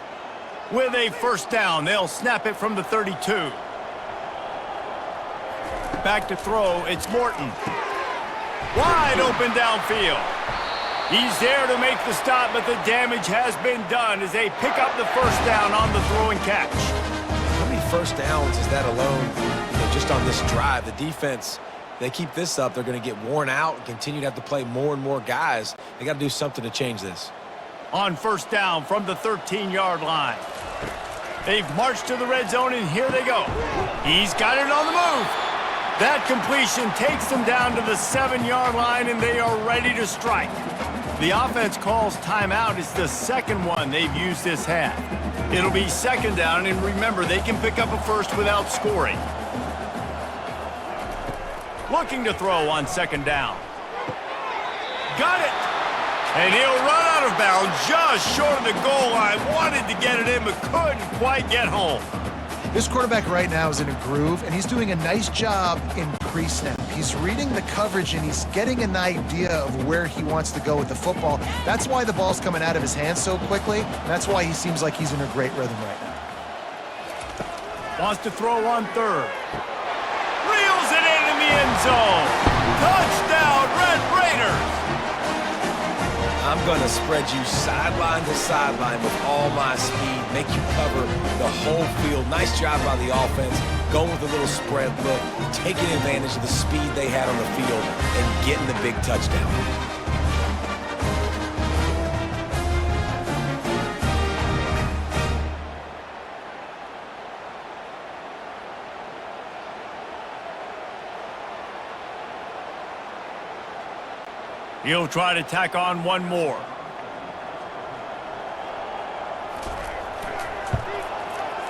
With a first down, they'll snap it from the 32. Back to throw, it's Morton. Wide open downfield. He's there to make the stop, but the damage has been done as they pick up the first down on the throw and catch. How many first downs is that alone, just on this drive? The defense, they keep this up, they're going to get worn out and continue to have to play more and more guys. They got to do something to change this. On first down from the 13-yard line. They've marched to the red zone, and here they go. He's got it on the move. That completion takes them down to the 7-yard line, and they are ready to strike. The offense calls timeout. It's the second one they've used this half. It'll be 2nd down, and remember, they can pick up a first without scoring. Looking to throw on 2nd down. Got it! And he'll run out of bounds just short of the goal line. Wanted to get it in, but couldn't quite get home. This quarterback right now is in a groove, and he's doing a nice job in pre-snap. He's reading the coverage, and he's getting an idea of where he wants to go with the football. That's why the ball's coming out of his hands so quickly, and that's why he seems like he's in a great rhythm right now. Wants to throw on 3rd. Reels it in the end zone. Touchdown, Red Raiders! I'm going to spread you sideline to sideline with all my speed, make you cover the whole field. Nice job by the offense, going with a little spread look, taking advantage of the speed they had on the field, and getting the big touchdown. He'll try to tack on one more.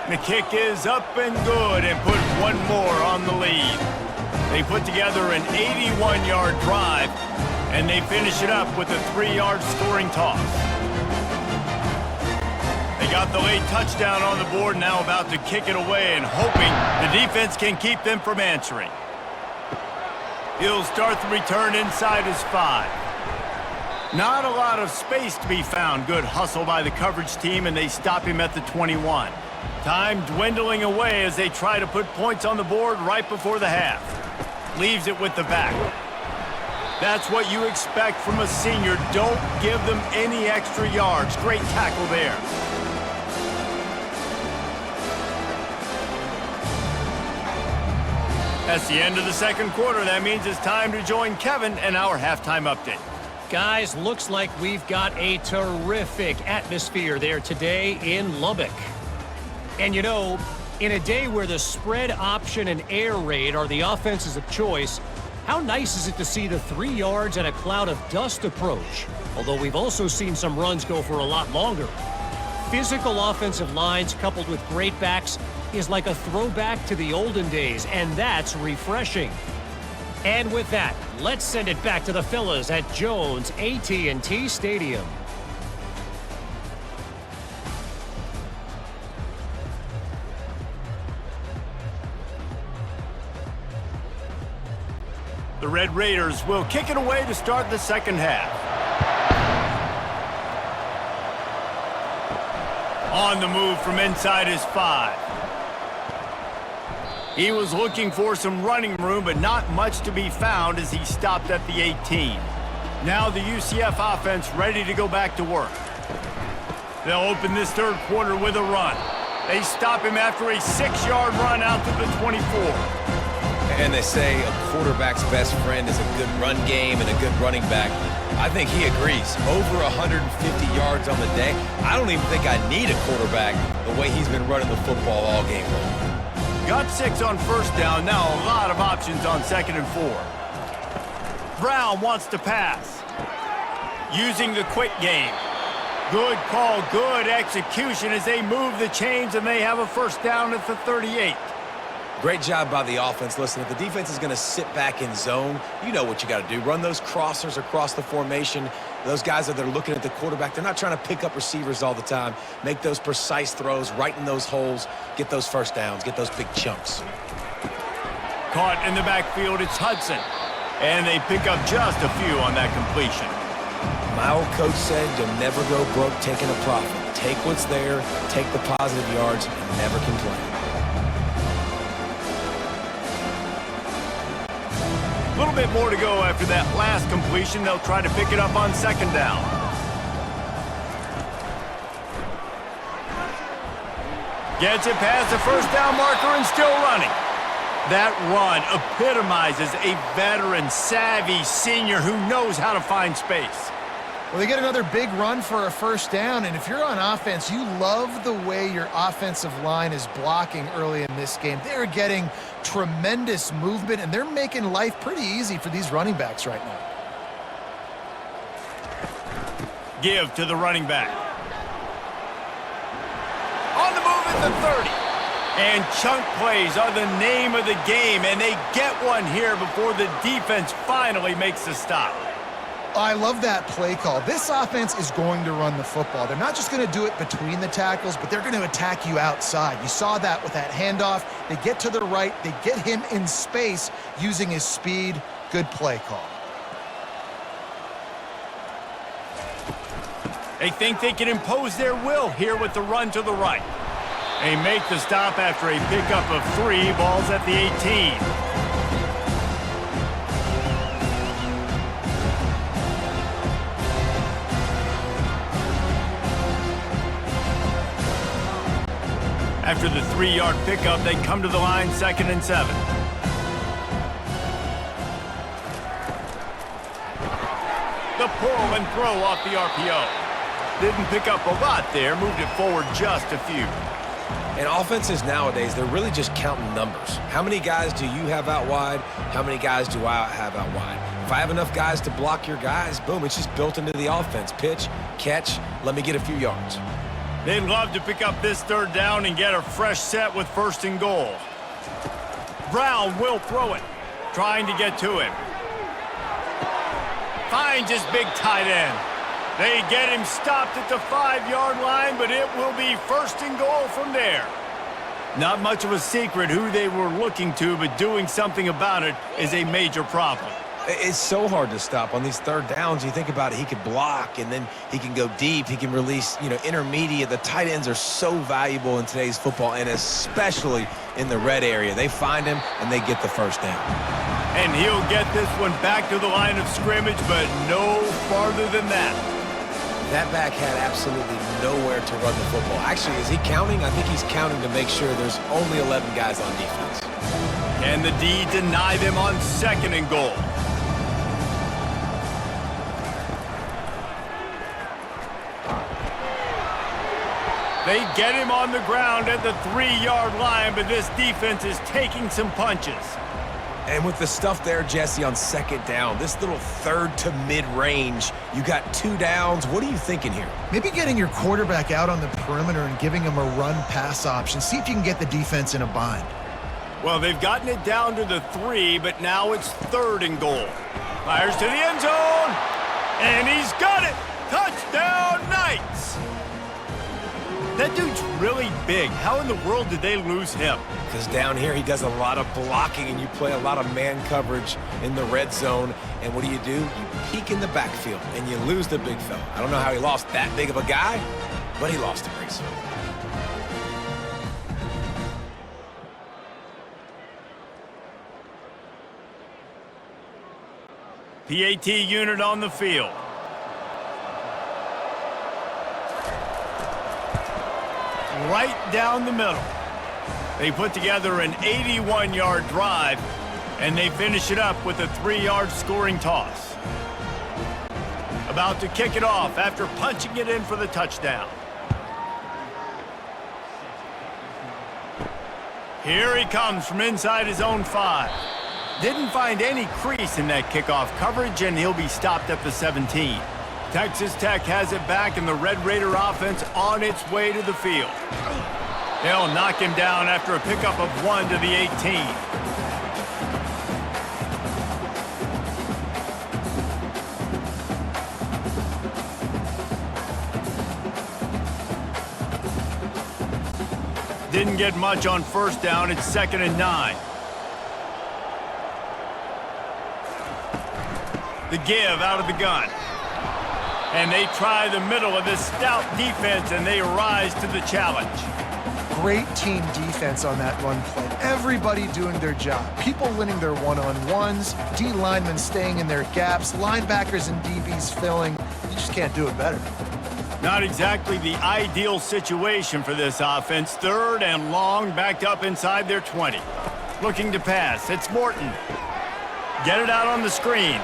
The kick is up and good and put one more on the lead. They put together an 81-yard drive, and they finish it up with a 3-yard scoring toss. They got the late touchdown on the board, now about to kick it away and hoping the defense can keep them from answering. He'll start the return inside his 5. Not a lot of space to be found. Good hustle by the coverage team, and they stop him at the 21. Time dwindling away as they try to put points on the board right before the half. Leaves it with the back. That's what you expect from a senior. Don't give them any extra yards. Great tackle there. That's the end of the second quarter. That means it's time to join Kevin and our halftime update. Guys, looks like we've got a terrific atmosphere there today in Lubbock. And you know, in a day where the spread option and air raid are the offenses of choice, how nice is it to see the 3 yards and a cloud of dust approach? Although we've also seen some runs go for a lot longer. Physical offensive lines coupled with great backs is like a throwback to the olden days, and that's refreshing. And with that, let's send it back to the fellas at Jones AT&T Stadium. The Red Raiders will kick it away to start the second half. On the move from inside his 5. He was looking for some running room, but not much to be found as he stopped at the 18. Now the UCF offense ready to go back to work. They'll open this third quarter with a run. They stop him after a 6-yard run out to the 24. And they say a quarterback's best friend is a good run game and a good running back. I think he agrees. Over 150 yards on the day. I don't even think I need a quarterback the way he's been running the football all game long. Got 6 on first down. Now a lot of options on 2nd and 4. Brown wants to pass. Using the quick game. Good call, good execution as they move the chains and they have a first down at the 38. Great job by the offense. Listen, if the defense is going to sit back in zone, you know what you got to do. Run those crossers across the formation. Those guys that are looking at the quarterback, they're not trying to pick up receivers all the time. Make those precise throws, right in those holes, get those first downs, get those big chunks. Caught in the backfield, it's Hudson. And they pick up just a few on that completion. My old coach said you'll never go broke taking a profit. Take what's there, take the positive yards, and never complain. A little bit more to go after that last completion. They'll try to pick it up on 2nd down. Gets it past the first down marker and still running. That run epitomizes a veteran, savvy senior who knows how to find space. Well, they get another big run for a first down, and if you're on offense, you love the way your offensive line is blocking early in this game. They're getting tremendous movement, and they're making life pretty easy for these running backs right now. Give to the running back. On the move at the 30. And chunk plays are the name of the game, and they get one here before the defense finally makes a stop. I love that play call. This offense is going to run the football. They're not just going to do it between the tackles, but they're going to attack you outside. You saw that with that handoff. They get to the right. They get him in space using his speed. Good play call. They think they can impose their will here with the run to the right. They make the stop after a pickup of 3. Balls at the 18. After the 3-yard pickup, they come to the line 2nd and 7. The pull and throw off the RPO. Didn't pick up a lot there, moved it forward just a few. And offenses nowadays, they're really just counting numbers. How many guys do you have out wide? How many guys do I have out wide? If I have enough guys to block your guys, boom, it's just built into the offense. Pitch, catch, let me get a few yards. They'd love to pick up this 3rd down and get a fresh set with 1st and goal. Brown will throw it, trying to get to him. Finds his big tight end. They get him stopped at the 5-yard line, but it will be 1st and goal from there. Not much of a secret who they were looking to, but doing something about it is a major problem. It's so hard to stop on these 3rd downs. You think about it, he could block, and then he can go deep. He can release, intermediate. The tight ends are so valuable in today's football, and especially in the red area. They find him, and they get the 1st down. And he'll get this one back to the line of scrimmage, but no farther than that. That back had absolutely nowhere to run the football. Actually, is he counting? I think he's counting to make sure there's only 11 guys on defense. And the D deny them on 2nd and goal. They get him on the ground at the 3-yard line, but this defense is taking some punches. And with the stuff there, Jesse, on 2nd down, this little 3rd to mid-range, you got 2 downs. What are you thinking here? Maybe getting your quarterback out on the perimeter and giving him a run-pass option. See if you can get the defense in a bind. Well, they've gotten it down to the 3, but now it's 3rd and goal. Fires to the end zone, and he's got it. Touchdown, Knights. That dude's really big. How in the world did they lose him? Because down here he does a lot of blocking and you play a lot of man coverage in the red zone. And what do? You peek in the backfield and you lose the big fella. I don't know how he lost that big of a guy, but he lost a race. PAT unit on the field. Right down the middle. They put together an 81-yard drive, and they finish it up with a 3-yard scoring toss. About to kick it off after punching it in for the touchdown. Here he comes from inside his own 5. Didn't find any crease in that kickoff coverage, and he'll be stopped at the 17. Texas Tech has it back, and the Red Raider offense on its way to the field. They'll knock him down after a pickup of 1 to the 18. Didn't get much on 1st down. It's 2nd and 9. The give out of the gun. And they try the middle of this stout defense, and they rise to the challenge. Great team defense on that run play. Everybody doing their job. People winning their one-on-ones, D linemen staying in their gaps, linebackers and DBs filling. You just can't do it better. Not exactly the ideal situation for this offense. 3rd and long, backed up inside their 20. Looking to pass. It's Morton. Get it out on the screen.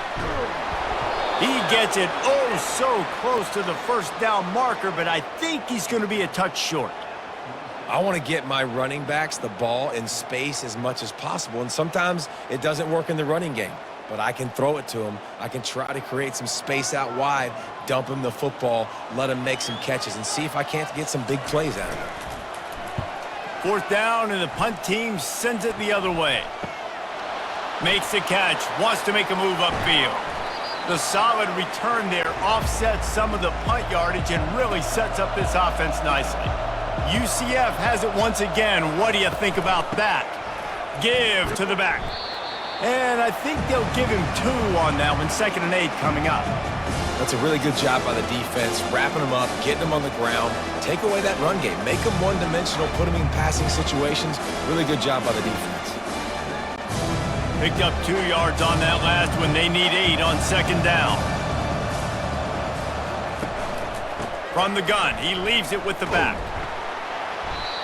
He gets it so close to the 1st down marker, but I think he's going to be a touch short. I want to get my running backs the ball in space as much as possible, and sometimes it doesn't work in the running game, but I can throw it to him. I can try to create some space out wide, dump him the football, let him make some catches, and see if I can't get some big plays out of it. 4th down, and the punt team sends it the other way. Makes the catch, wants to make a move upfield. The solid return there offsets some of the punt yardage and really sets up this offense nicely. UCF has it once again. What do you think about that? Give to the back. And I think they'll give him 2 on that one. 2nd and 8 coming up. That's a really good job by the defense, wrapping them up, getting them on the ground. Take away that run game. Make them one-dimensional, put them in passing situations. Really good job by the defense. Picked up 2 yards on that last one. They need 8 on 2nd down. From the gun, he leaves it with the back.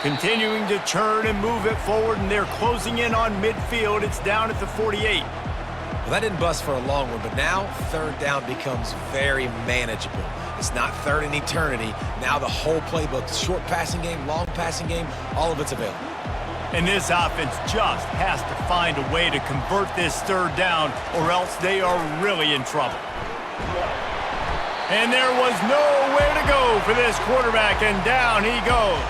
Continuing to churn and move it forward, and they're closing in on midfield. It's down at the 48. Well, that didn't bust for a long one, but now 3rd down becomes very manageable. It's not 3rd in eternity. Now the whole playbook, short passing game, long passing game, all of it's available. And this offense just has to find a way to convert this 3rd down, or else they are really in trouble. And there was nowhere to go for this quarterback, and down he goes.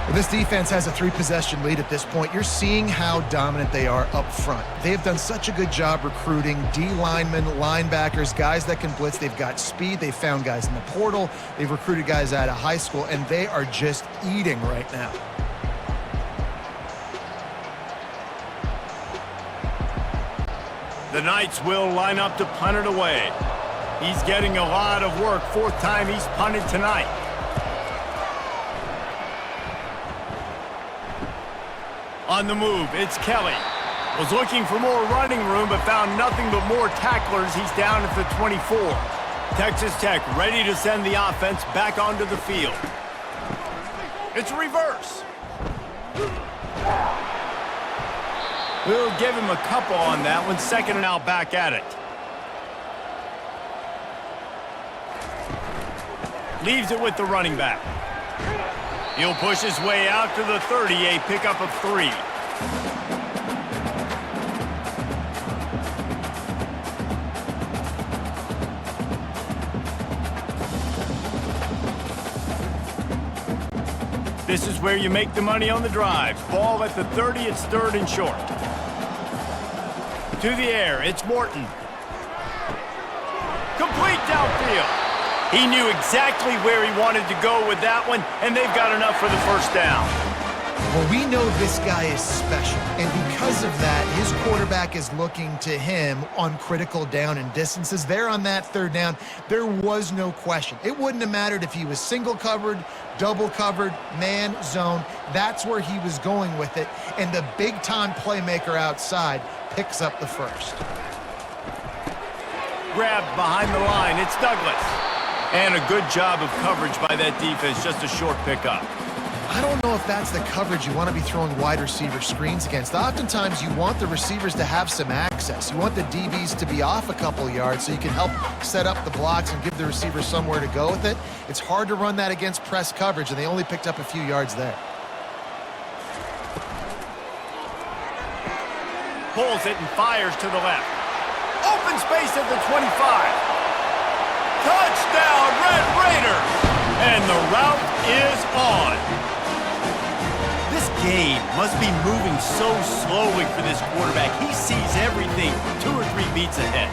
Well, this defense has a 3-possession lead at this point. You're seeing how dominant they are up front. They have done such a good job recruiting D linemen, linebackers, guys that can blitz. They've got speed. They've found guys in the portal. They've recruited guys out of high school, and they are just eating right now. The Knights will line up to punt it away. He's getting a lot of work. 4th time he's punted tonight. On the move, it's Kelly. Was looking for more running room, but found nothing but more tacklers. He's down at the 24. Texas Tech ready to send the offense back onto the field. It's a reverse. We'll give him a couple on that one. Second and out, back at it. Leaves it with the running back. He'll push his way out to the 30, a pickup of 3. This is where you make the money on the drives. Ball at the 30, it's third and short. To the air, it's Morton. Complete downfield. He knew exactly where he wanted to go with that one, and they've got enough for the first down. Well, we know this guy is special, and because of that, his quarterback is looking to him on critical down and distances. There on that third down, there was no question. It wouldn't have mattered if he was single covered, double covered, man, zone. That's where he was going with it, and the big-time playmaker outside picks up the first. Grabbed behind the line, it's Douglas. And a good job of coverage by that defense, just a short pickup. I don't know if that's the coverage you want to be throwing wide receiver screens against. Oftentimes, you want the receivers to have some access. You want the DBs to be off a couple yards so you can help set up the blocks and give the receivers somewhere to go with it. It's hard to run that against press coverage, and they only picked up a few yards there. Pulls it and fires to the left. Open space at the 25. Touchdown, Red Raiders! And the route is on. This game must be moving so slowly for this quarterback. He sees everything 2 or 3 beats ahead.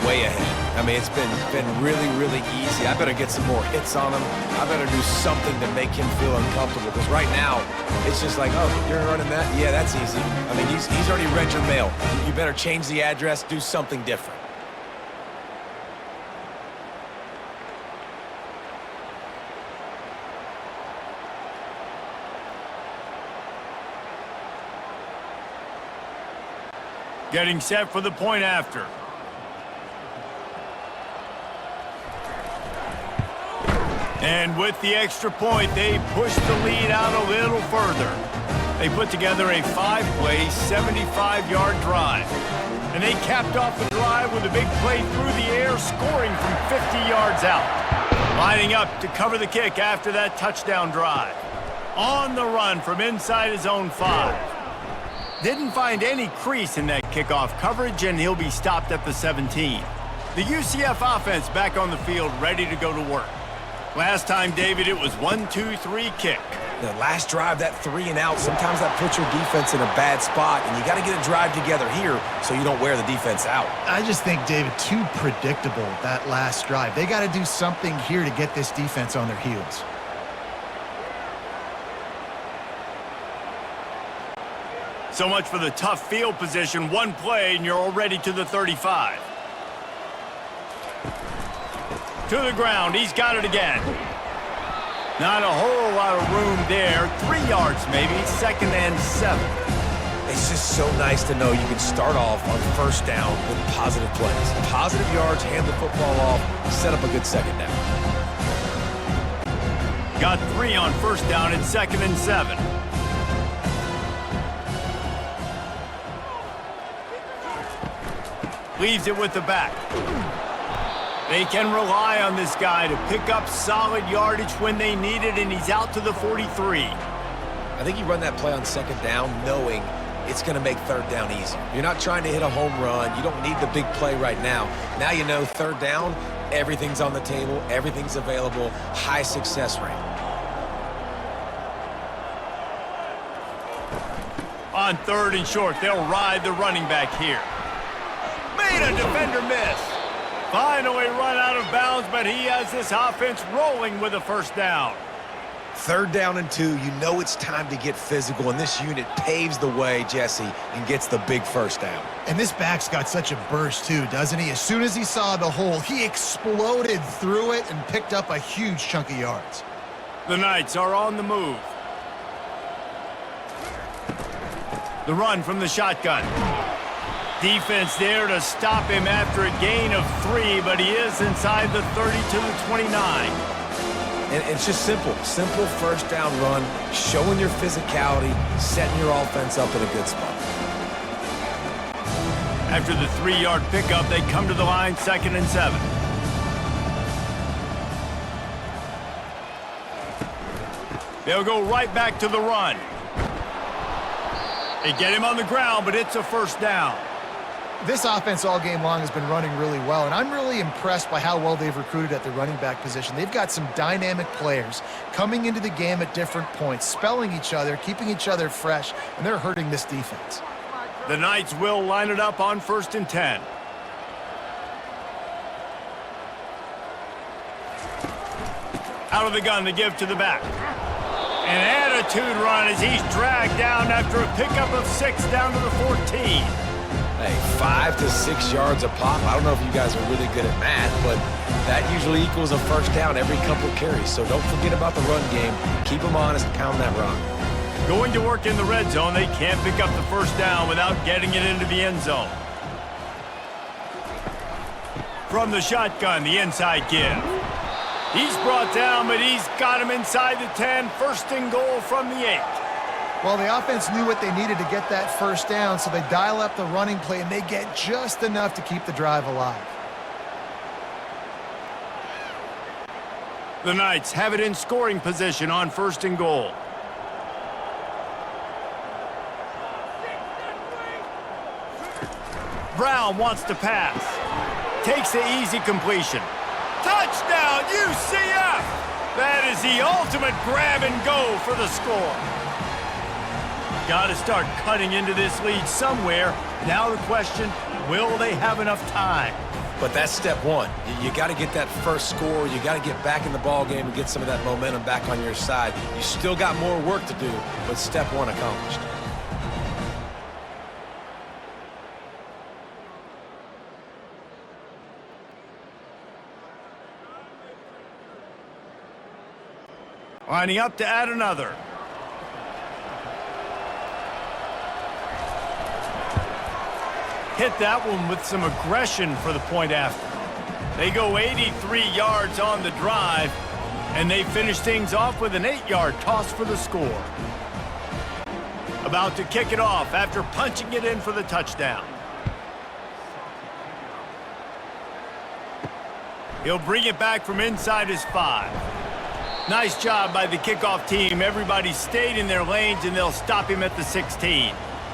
Way ahead. I mean, it's been really, really easy. I better get some more hits on him. I better do something to make him feel uncomfortable, because right now, it's just like, oh, you're running that? Yeah, that's easy. I mean, he's already read your mail. You better change the address, do something different. Getting set for the point after. And with the extra point, they push the lead out a little further. They put together a 5-play, 75-yard drive. And they capped off the drive with a big play through the air, scoring from 50 yards out. Lining up to cover the kick after that touchdown drive. On the run from inside his own 5. Didn't find any crease in that kickoff coverage, and he'll be stopped at the 17. The UCF offense back on the field, ready to go to work. Last time, David, it was 1-2-3 kick. The last drive, that 3 and out, sometimes that puts your defense in a bad spot, and you got to get a drive together here so you don't wear the defense out. I just think, David, too predictable, that last drive. They got to do something here to get this defense on their heels. So much for the tough field position. One play, and you're already to the 35. To the ground. He's got it again. Not a whole lot of room there. 3 yards maybe. 2nd and 7. It's just so nice to know you can start off on first down with positive plays. Positive yards, hand the football off, set up a good second down. Got 3 on first down and 2nd and 7. Leaves it with the back. They can rely on this guy to pick up solid yardage when they need it, and he's out to the 43. I think you run that play on second down knowing it's going to make third down easier. You're not trying to hit a home run. You don't need the big play right now. Now you know third down, everything's on the table, everything's available, high success rate. On 3rd and short, they'll ride the running back here. Made a defender miss. Finally run out of bounds, but he has this offense rolling with a first down. 3rd down and 2, you know it's time to get physical, and this unit paves the way, Jesse, and gets the big first down. And this back's got such a burst too, doesn't he? As soon as he saw the hole, he exploded through it and picked up a huge chunk of yards. The Knights are on the move. The run from the shotgun. Defense there to stop him after a gain of 3, but he is inside the 30 to the 29. And it's just simple. Simple first down run, showing your physicality, setting your offense up in a good spot. After the 3-yard pickup, they come to the line, 2nd and 7. They'll go right back to the run. They get him on the ground, but it's a first down. This offense all game long has been running really well, and I'm really impressed by how well they've recruited at the running back position. They've got some dynamic players coming into the game at different points, spelling each other, keeping each other fresh, and they're hurting this defense. The Knights will line it up on 1st and 10. Out of the gun to give to the back. An attitude run as he's dragged down after a pickup of 6 down to the 14. Hey, 5 to 6 yards a pop. I don't know if you guys are really good at math, but that usually equals a first down every couple carries. So don't forget about the run game. Keep them honest, pound that rock. Going to work in the red zone, they can't pick up the first down without getting it into the end zone. From the shotgun, the inside give. He's brought down, but he's got him inside the 10. 1st and goal from the 8. Well, the offense knew what they needed to get that first down, so they dial up the running play, and they get just enough to keep the drive alive. The Knights have it in scoring position on 1st and goal. Brown wants to pass. Takes the easy completion. Touchdown, UCF! That is the ultimate grab and go for the score. Got to start cutting into this lead somewhere. Now the question, will they have enough time? But that's step one. You got to get that first score. You got to get back in the ball game and get some of that momentum back on your side. You still got more work to do, but step one accomplished. Lining up to add another. Hit that one with some aggression for the point after. They go 83 yards on the drive, and they finish things off with an 8-yard toss for the score. About to kick it off after punching it in for the touchdown. He'll bring it back from inside his 5. Nice job by the kickoff team. Everybody stayed in their lanes, and they'll stop him at the 16.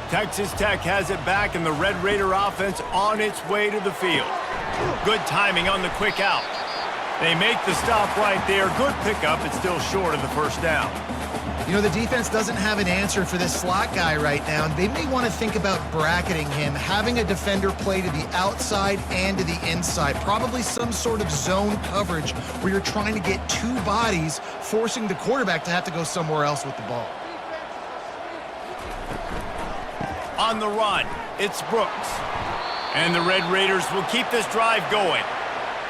Texas Tech has it back, and the Red Raider offense on its way to the field. Good timing on the quick out. They make the stop right there. Good pickup. It's still short of the first down. You know, the defense doesn't have an answer for this slot guy right now. They may want to think about bracketing him, having a defender play to the outside and to the inside. Probably some sort of zone coverage where you're trying to get 2 bodies, forcing the quarterback to have to go somewhere else with the ball. On the run, it's Brooks. And the Red Raiders will keep this drive going.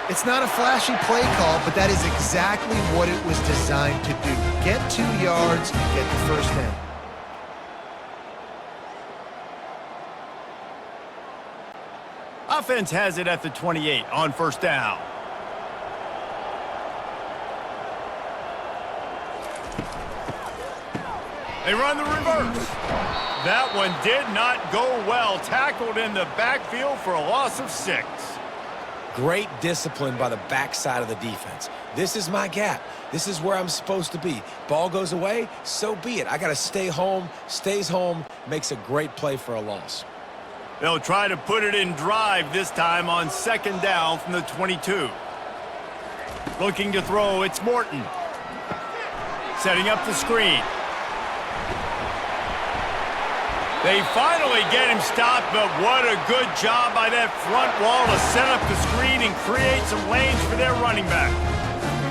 It's not a flashy play call, but that is exactly what it was designed to do. Get 2 yards, get the first down. Offense has it at the 28 on first down. They run the reverse. That one did not go well. Tackled in the backfield for a loss of 6. Great discipline by the backside of the defense. This is my gap. This is where I'm supposed to be. Ball goes away, so be it. I got to stay home. Stays home, makes a great play for a loss. They'll try to put it in drive this time on 2nd down from the 22. Looking to throw, it's Morton. Setting up the screen. They finally get him stopped, but what a good job by that front wall to set up the screen and create some lanes for their running back.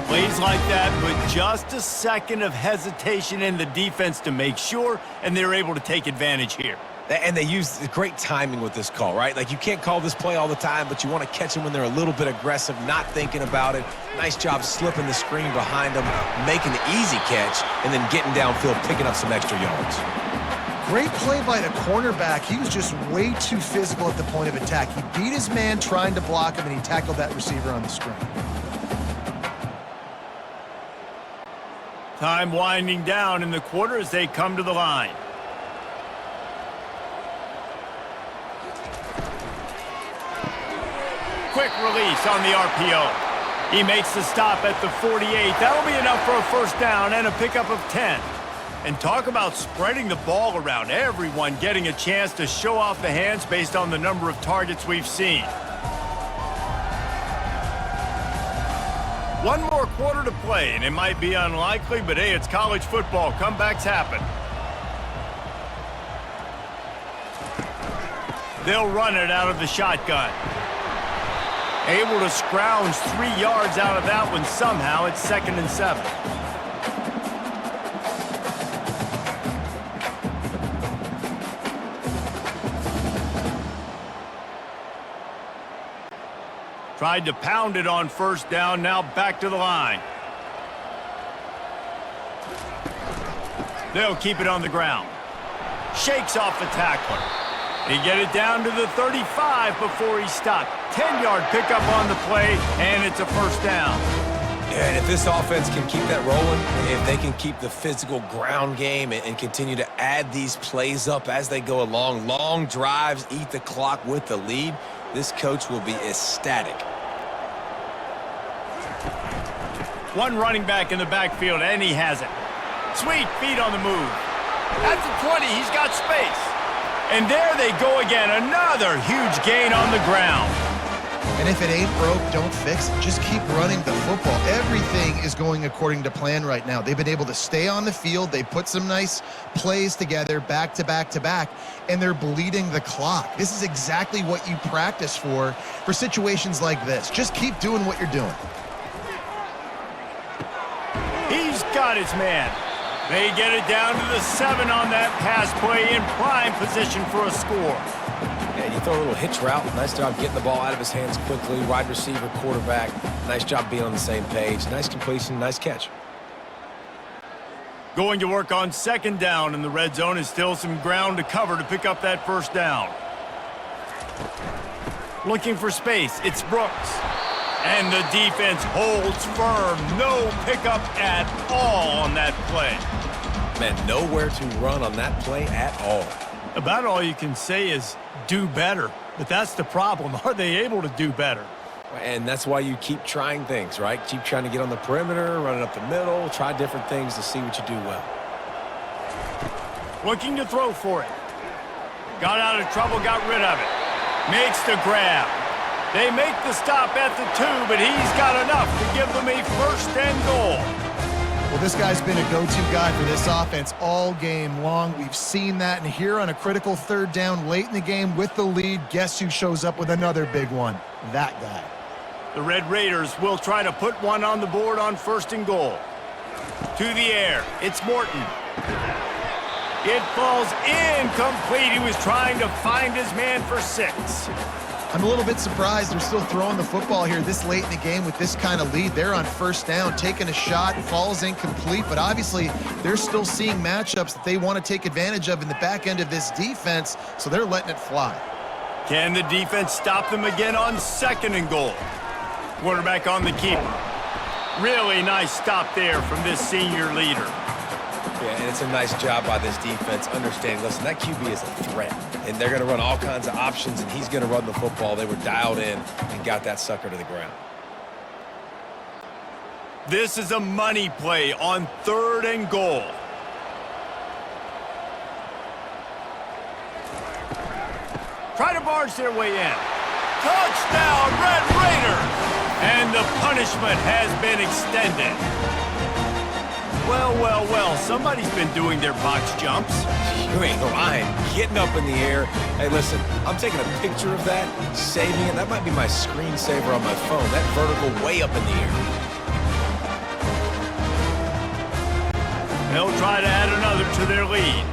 Plays like that, but just a second of hesitation in the defense to make sure, and they're able to take advantage here. And they use great timing with this call, right? Like, you can't call this play all the time, but you want to catch them when they're a little bit aggressive, not thinking about it. Nice job slipping the screen behind them, making the easy catch, and then getting downfield, picking up some extra yards. Great play by the cornerback. He was just way too physical at the point of attack. He beat his man trying to block him, and he tackled that receiver on the screen. Time winding down in the quarter as they come to the line. Quick release on the RPO. He makes the stop at the 48. That'll be enough for a first down and a pickup of 10. And talk about spreading the ball around. Everyone getting a chance to show off the hands based on the number of targets we've seen. One more quarter to play, and it might be unlikely, but hey, it's college football. Comebacks happen. They'll run it out of the shotgun. Able to scrounge 3 yards out of that one somehow. It's 2nd and 7. Tried to pound it on first down, now back to the line. They'll keep it on the ground. Shakes off the tackler. He get it down to the 35 before he stopped. 10-yard pickup on the play, and it's a first down. Yeah, and if this offense can keep that rolling, if they can keep the physical ground game and continue to add these plays up as they go along, long drives, eat the clock with the lead, this coach will be ecstatic. One running back in the backfield, and he has it. Sweet feet on the move. At the 20, he's got space. And there they go again, another huge gain on the ground. And if it ain't broke, don't fix it. Just keep running the football. Everything is going according to plan right now. They've been able to stay on the field. They put some nice plays together back to back to back, and they're bleeding the clock. This is exactly what you practice for situations like this. Just keep doing what you're doing. He's got his man. They get it down to the 7 on that pass play in prime position for a score. And you throw a little hitch route. Nice job getting the ball out of his hands quickly. Wide receiver, quarterback. Nice job being on the same page. Nice completion, nice catch. Going to work on 2nd down in the red zone is still some ground to cover to pick up that first down. Looking for space, it's Brooks. And the defense holds firm. No pickup at all on that play. Man, nowhere to run on that play at all. About all you can say is do better. But that's the problem. Are they able to do better? And that's why you keep trying things, right? Keep trying to get on the perimeter, run it up the middle, try different things to see what you do well. Looking to throw for it. Got out of trouble, got rid of it. Makes the grab. They make the stop at the 2, but he's got enough to give them a 1st and goal. Well, this guy's been a go-to guy for this offense all game long. We've seen that, and here on a critical 3rd down late in the game with the lead, guess who shows up with another big one? That guy. The Red Raiders will try to put one on the board on 1st and goal. To the air, it's Morton. It falls incomplete. He was trying to find his man for 6. I'm a little bit surprised they're still throwing the football here this late in the game with this kind of lead. They're on 1st down, taking a shot, falls incomplete, but obviously they're still seeing matchups that they want to take advantage of in the back end of this defense, so they're letting it fly. Can the defense stop them again on 2nd and goal? Quarterback on the keeper. Really nice stop there from this senior leader. Yeah, and it's a nice job by this defense understanding, listen, that QB is a threat, and they're going to run all kinds of options, and he's going to run the football. They were dialed in and got that sucker to the ground. This is a money play on 3rd and goal. Try to barge their way in. Touchdown, Red Raiders! And the punishment has been extended. Well, well, well, somebody's been doing their box jumps. You ain't lying. Getting up in the air. Hey, listen, I'm taking a picture of that, saving it. That might be my screensaver on my phone. That vertical way up in the air. They'll try to add another to their lead.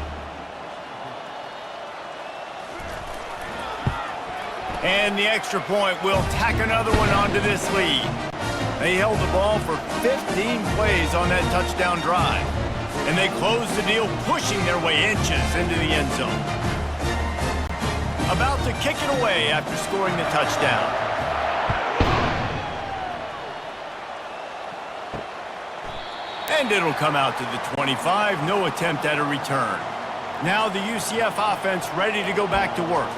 And the extra point will tack another one onto this lead. They held the ball for 15 plays on that touchdown drive. And they close the deal, pushing their way inches into the end zone. About to kick it away after scoring the touchdown. And it'll come out to the 25. No attempt at a return. Now the UCF offense ready to go back to work.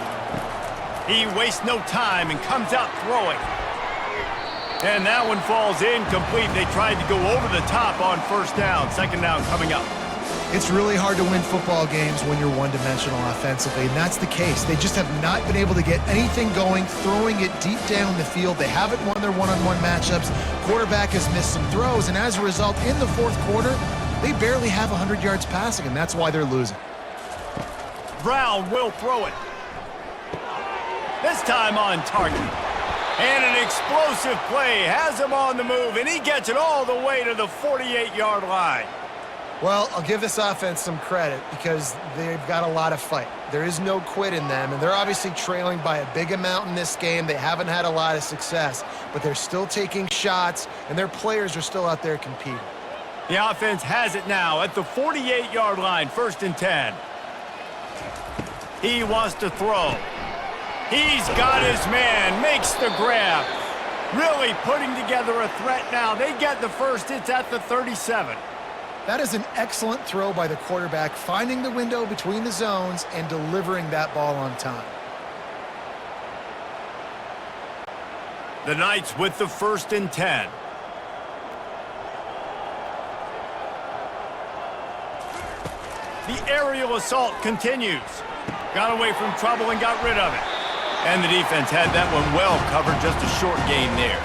He wastes no time and comes out throwing. And that one falls incomplete. They tried to go over the top on first down. Second down coming up. It's really hard to win football games when you're one-dimensional offensively, and that's the case. They just have not been able to get anything going, throwing it deep down the field. They haven't won their one-on-one matchups. Quarterback has missed some throws, and as a result, in the fourth quarter, they barely have 100 yards passing, and that's why they're losing. Brown will throw it. This time on target. And an explosive play has him on the move, and he gets it all the way to the 48-yard line. Well, I'll give this offense some credit because they've got a lot of fight. There is no quit in them, and they're obviously trailing by a big amount in this game. They haven't had a lot of success, but they're still taking shots, and their players are still out there competing. The offense has it now at the 48-yard line, 1st and 10. He wants to throw. He's got his man, makes the grab. Really putting together a threat now. They get the first. It's at the 37. That is an excellent throw by the quarterback, finding the window between the zones and delivering that ball on time. The Knights with the 1st and 10. The aerial assault continues. Got away from trouble and got rid of it. And the defense had that one well covered, just a short gain there.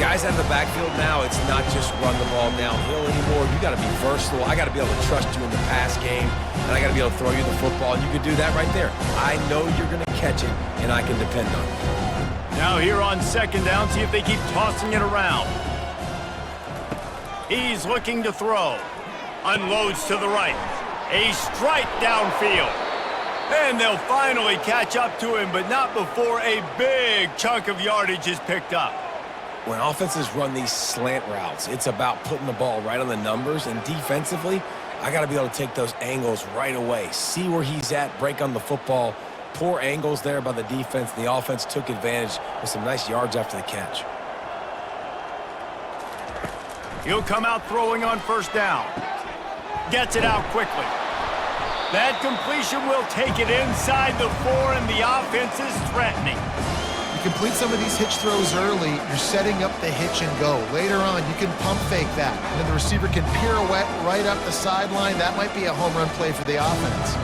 Guys out of the backfield now, it's not just run the ball downhill anymore. You got to be versatile. I got to be able to trust you in the pass game, and I got to be able to throw you the football, and you can do that right there. I know you're going to catch it, and I can depend on you. Now here on 2nd down, see if they keep tossing it around. He's looking to throw. Unloads to the right. A strike downfield. And they'll finally catch up to him, but not before a big chunk of yardage is picked up. When offenses run these slant routes, it's about putting the ball right on the numbers, and defensively, I got to be able to take those angles right away, see where he's at, break on the football. Poor angles there by the defense. The offense took advantage with some nice yards after the catch. He'll come out throwing on 1st down. Gets it out quickly. That completion will take it inside the 4, and the offense is threatening. Complete some of these hitch throws early, you're setting up the hitch and go. Later on, you can pump fake that, and then the receiver can pirouette right up the sideline. That might be a home run play for the offense.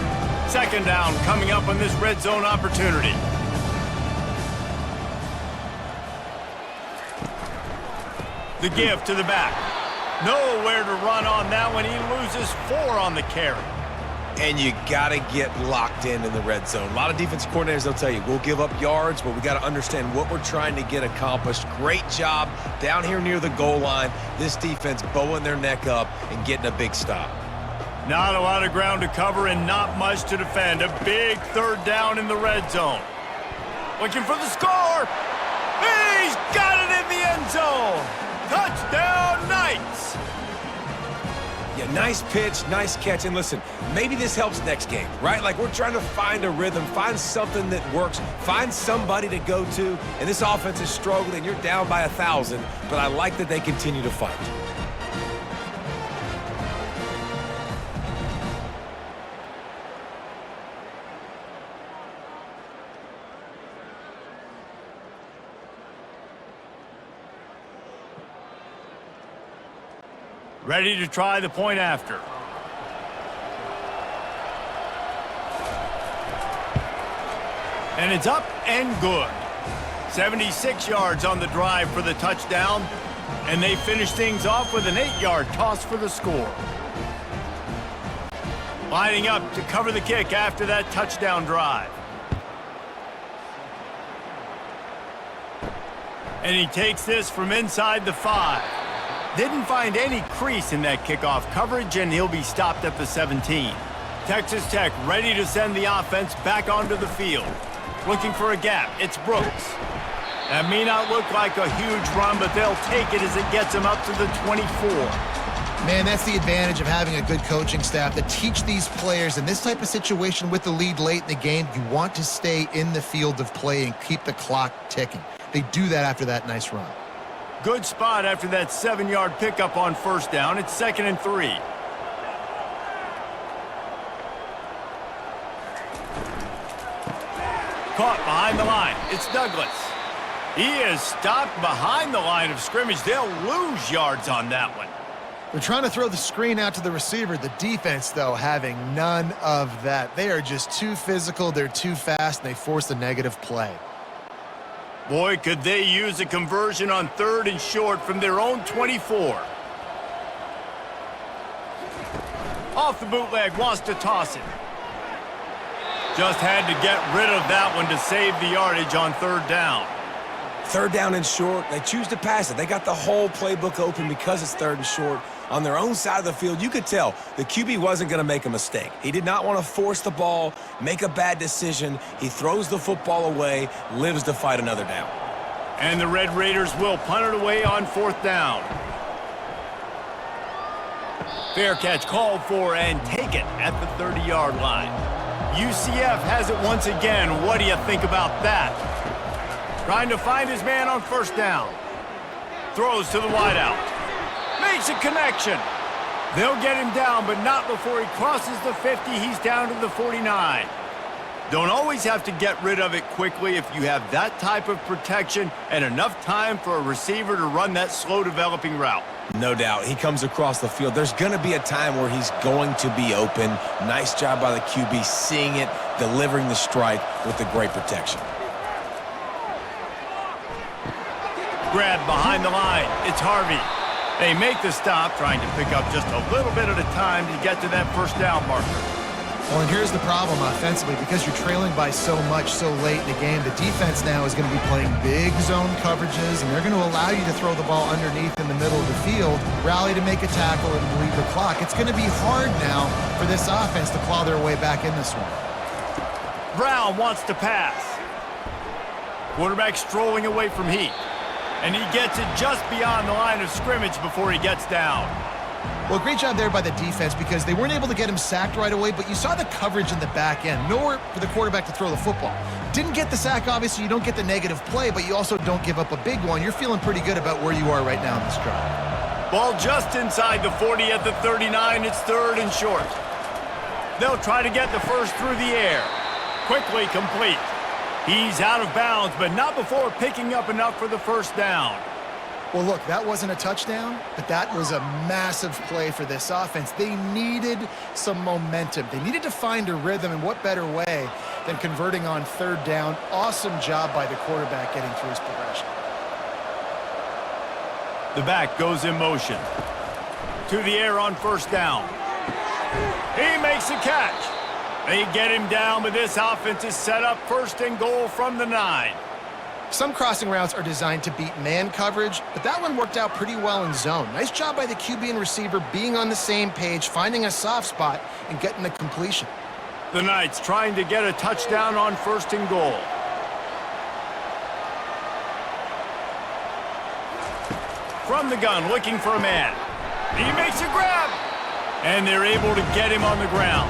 2nd down coming up on this red zone opportunity. The give to the back. Nowhere to run on that one. He loses 4 on the carry. And you got to get locked in the red zone. A lot of defense coordinators, they'll tell you, we'll give up yards, but we got to understand what we're trying to get accomplished. Great job down here near the goal line. This defense bowing their neck up and getting a big stop. Not a lot of ground to cover and not much to defend. A big 3rd down in the red zone. Looking for the score. He's got it in the end zone. Touchdown, Knights. Yeah, nice pitch, nice catch. And listen, maybe this helps next game, right? Like, we're trying to find a rhythm, find something that works, find somebody to go to. And this offense is struggling. You're down by 1,000, but I like that they continue to fight. Ready to try the point after. And it's up and good. 76 yards on the drive for the touchdown. And they finish things off with an 8-yard toss for the score. Lining up to cover the kick after that touchdown drive. And he takes this from inside the 5. Didn't find any crease in that kickoff coverage, and he'll be stopped at the 17. Texas Tech ready to send the offense back onto the field. Looking for a gap. It's Brooks. That may not look like a huge run, but they'll take it as it gets him up to the 24. Man, that's the advantage of having a good coaching staff to teach these players in this type of situation with the lead late in the game. You want to stay in the field of play and keep the clock ticking. They do that after that nice run. Good spot after that 7-yard pickup on first down. It's 2nd and 3. Caught behind the line. It's Douglas. He is stopped behind the line of scrimmage. They'll lose yards on that one. They're trying to throw the screen out to the receiver. The defense, though, having none of that. They are just too physical. They're too fast, and they force a negative play. Boy, could they use a conversion on 3rd and short from their own 24. Off the bootleg, wants to toss it. Just had to get rid of that one to save the yardage on 3rd down. 3rd down and short, they choose to pass it. They got the whole playbook open because it's 3rd and short. On their own side of the field, you could tell the QB wasn't going to make a mistake. He did not want to force the ball, make a bad decision. He throws the football away, lives to fight another down. And the Red Raiders will punt it away on 4th down. Fair catch called for and taken at the 30-yard line. UCF has it once again. What do you think about that? Trying to find his man on 1st down. Throws to the wideout. Makes a connection. They'll get him down, but not before he crosses the 50. He's down to the 49. Don't always have to get rid of it quickly if you have that type of protection and enough time for a receiver to run that slow-developing route. No doubt. He comes across the field. There's going to be a time where he's going to be open. Nice job by the QB seeing it, delivering the strike with the great protection. Grab behind the line. It's Harvey. They make the stop, trying to pick up just a little bit at a time to get to that 1st down marker. Well, and here's the problem offensively. Because you're trailing by so much so late in the game, the defense now is going to be playing big zone coverages, and they're going to allow you to throw the ball underneath in the middle of the field, rally to make a tackle, and bleed the clock. It's going to be hard now for this offense to claw their way back in this one. Brown wants to pass. Quarterback strolling away from Heat. And he gets it just beyond the line of scrimmage before he gets down. Well, great job there by the defense because they weren't able to get him sacked right away, but you saw the coverage in the back end. Nowhere for the quarterback to throw the football. Didn't get the sack, obviously. You don't get the negative play, but you also don't give up a big one. You're feeling pretty good about where you are right now in this drive. Ball just inside the 40 at the 39. It's 3rd and short. They'll try to get the first through the air. Quickly complete. He's out of bounds, but not before picking up enough for the 1st down. Well, look, that wasn't a touchdown, but that was a massive play for this offense. They needed some momentum. They needed to find a rhythm, and what better way than converting on 3rd down. Awesome job by the quarterback getting through his progression. The back goes in motion. To the air on 1st down. He makes a catch. They get him down, but this offense is set up 1st and goal from the 9. Some crossing routes are designed to beat man coverage, but that one worked out pretty well in zone. Nice job by the QB and receiver being on the same page, finding a soft spot, and getting the completion. The Knights trying to get a touchdown on 1st and goal. From the gun, looking for a man. He makes a grab, and they're able to get him on the ground.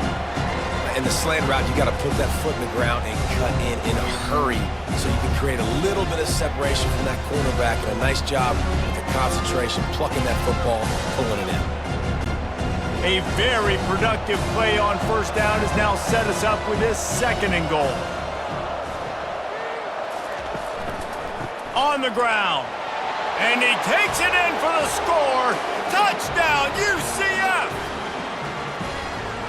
In the slant route, you got to put that foot in the ground and cut in a hurry so you can create a little bit of separation from that quarterback. And a nice job with the concentration, plucking that football, pulling it in. A very productive play on 1st down has now set us up with this 2nd and goal. On the ground. And he takes it in for the score. Touchdown, UCF!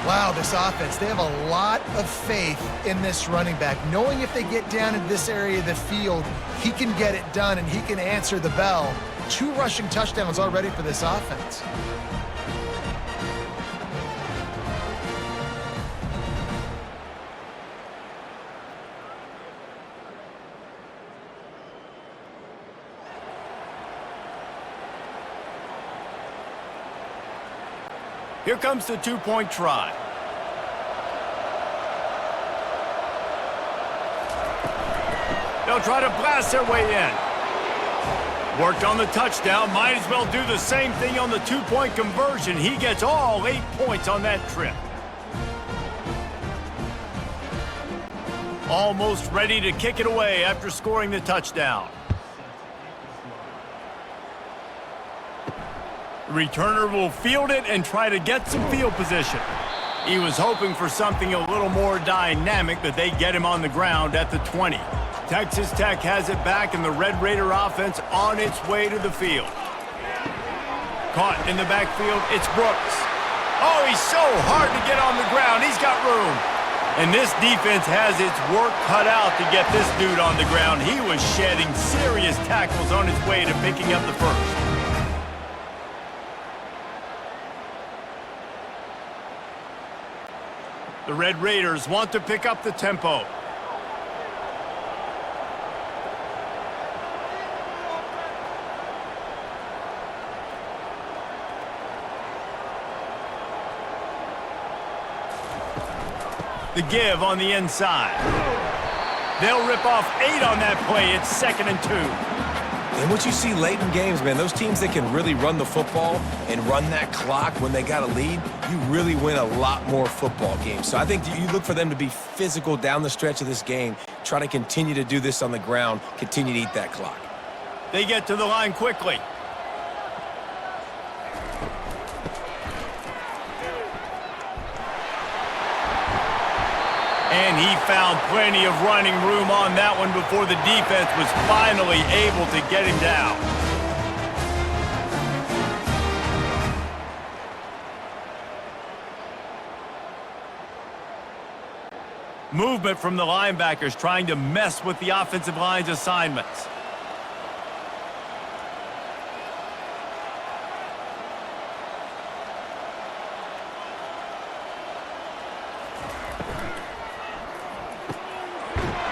Wow, this offense, they have a lot of faith in this running back, knowing if they get down in this area of the field, he can get it done and he can answer the bell. 2 rushing touchdowns already for this offense. Here comes the 2-point try. They'll try to blast their way in. Worked on the touchdown. Might as well do the same thing on the 2-point conversion. He gets all 8 points on that trip. Almost ready to kick it away after scoring the touchdown. The returner will field it and try to get some field position. He was hoping for something a little more dynamic, but they get him on the ground at the 20. Texas Tech has it back, and the Red Raider offense on its way to the field. Caught in the backfield, it's Brooks. Oh, he's so hard to get on the ground. He's got room. And this defense has its work cut out to get this dude on the ground. He was shedding serious tackles on his way to picking up the first. The Red Raiders want to pick up the tempo. The give on the inside. They'll rip off 8 on that play. It's 2nd and 2. And what you see late in games, man, those teams that can really run the football and run that clock when they got a lead, you really win a lot more football games. So I think you look for them to be physical down the stretch of this game, try to continue to do this on the ground, continue to eat that clock. They get to the line quickly. And he found plenty of running room on that one before the defense was finally able to get him down. Movement from the linebackers trying to mess with the offensive line's assignments.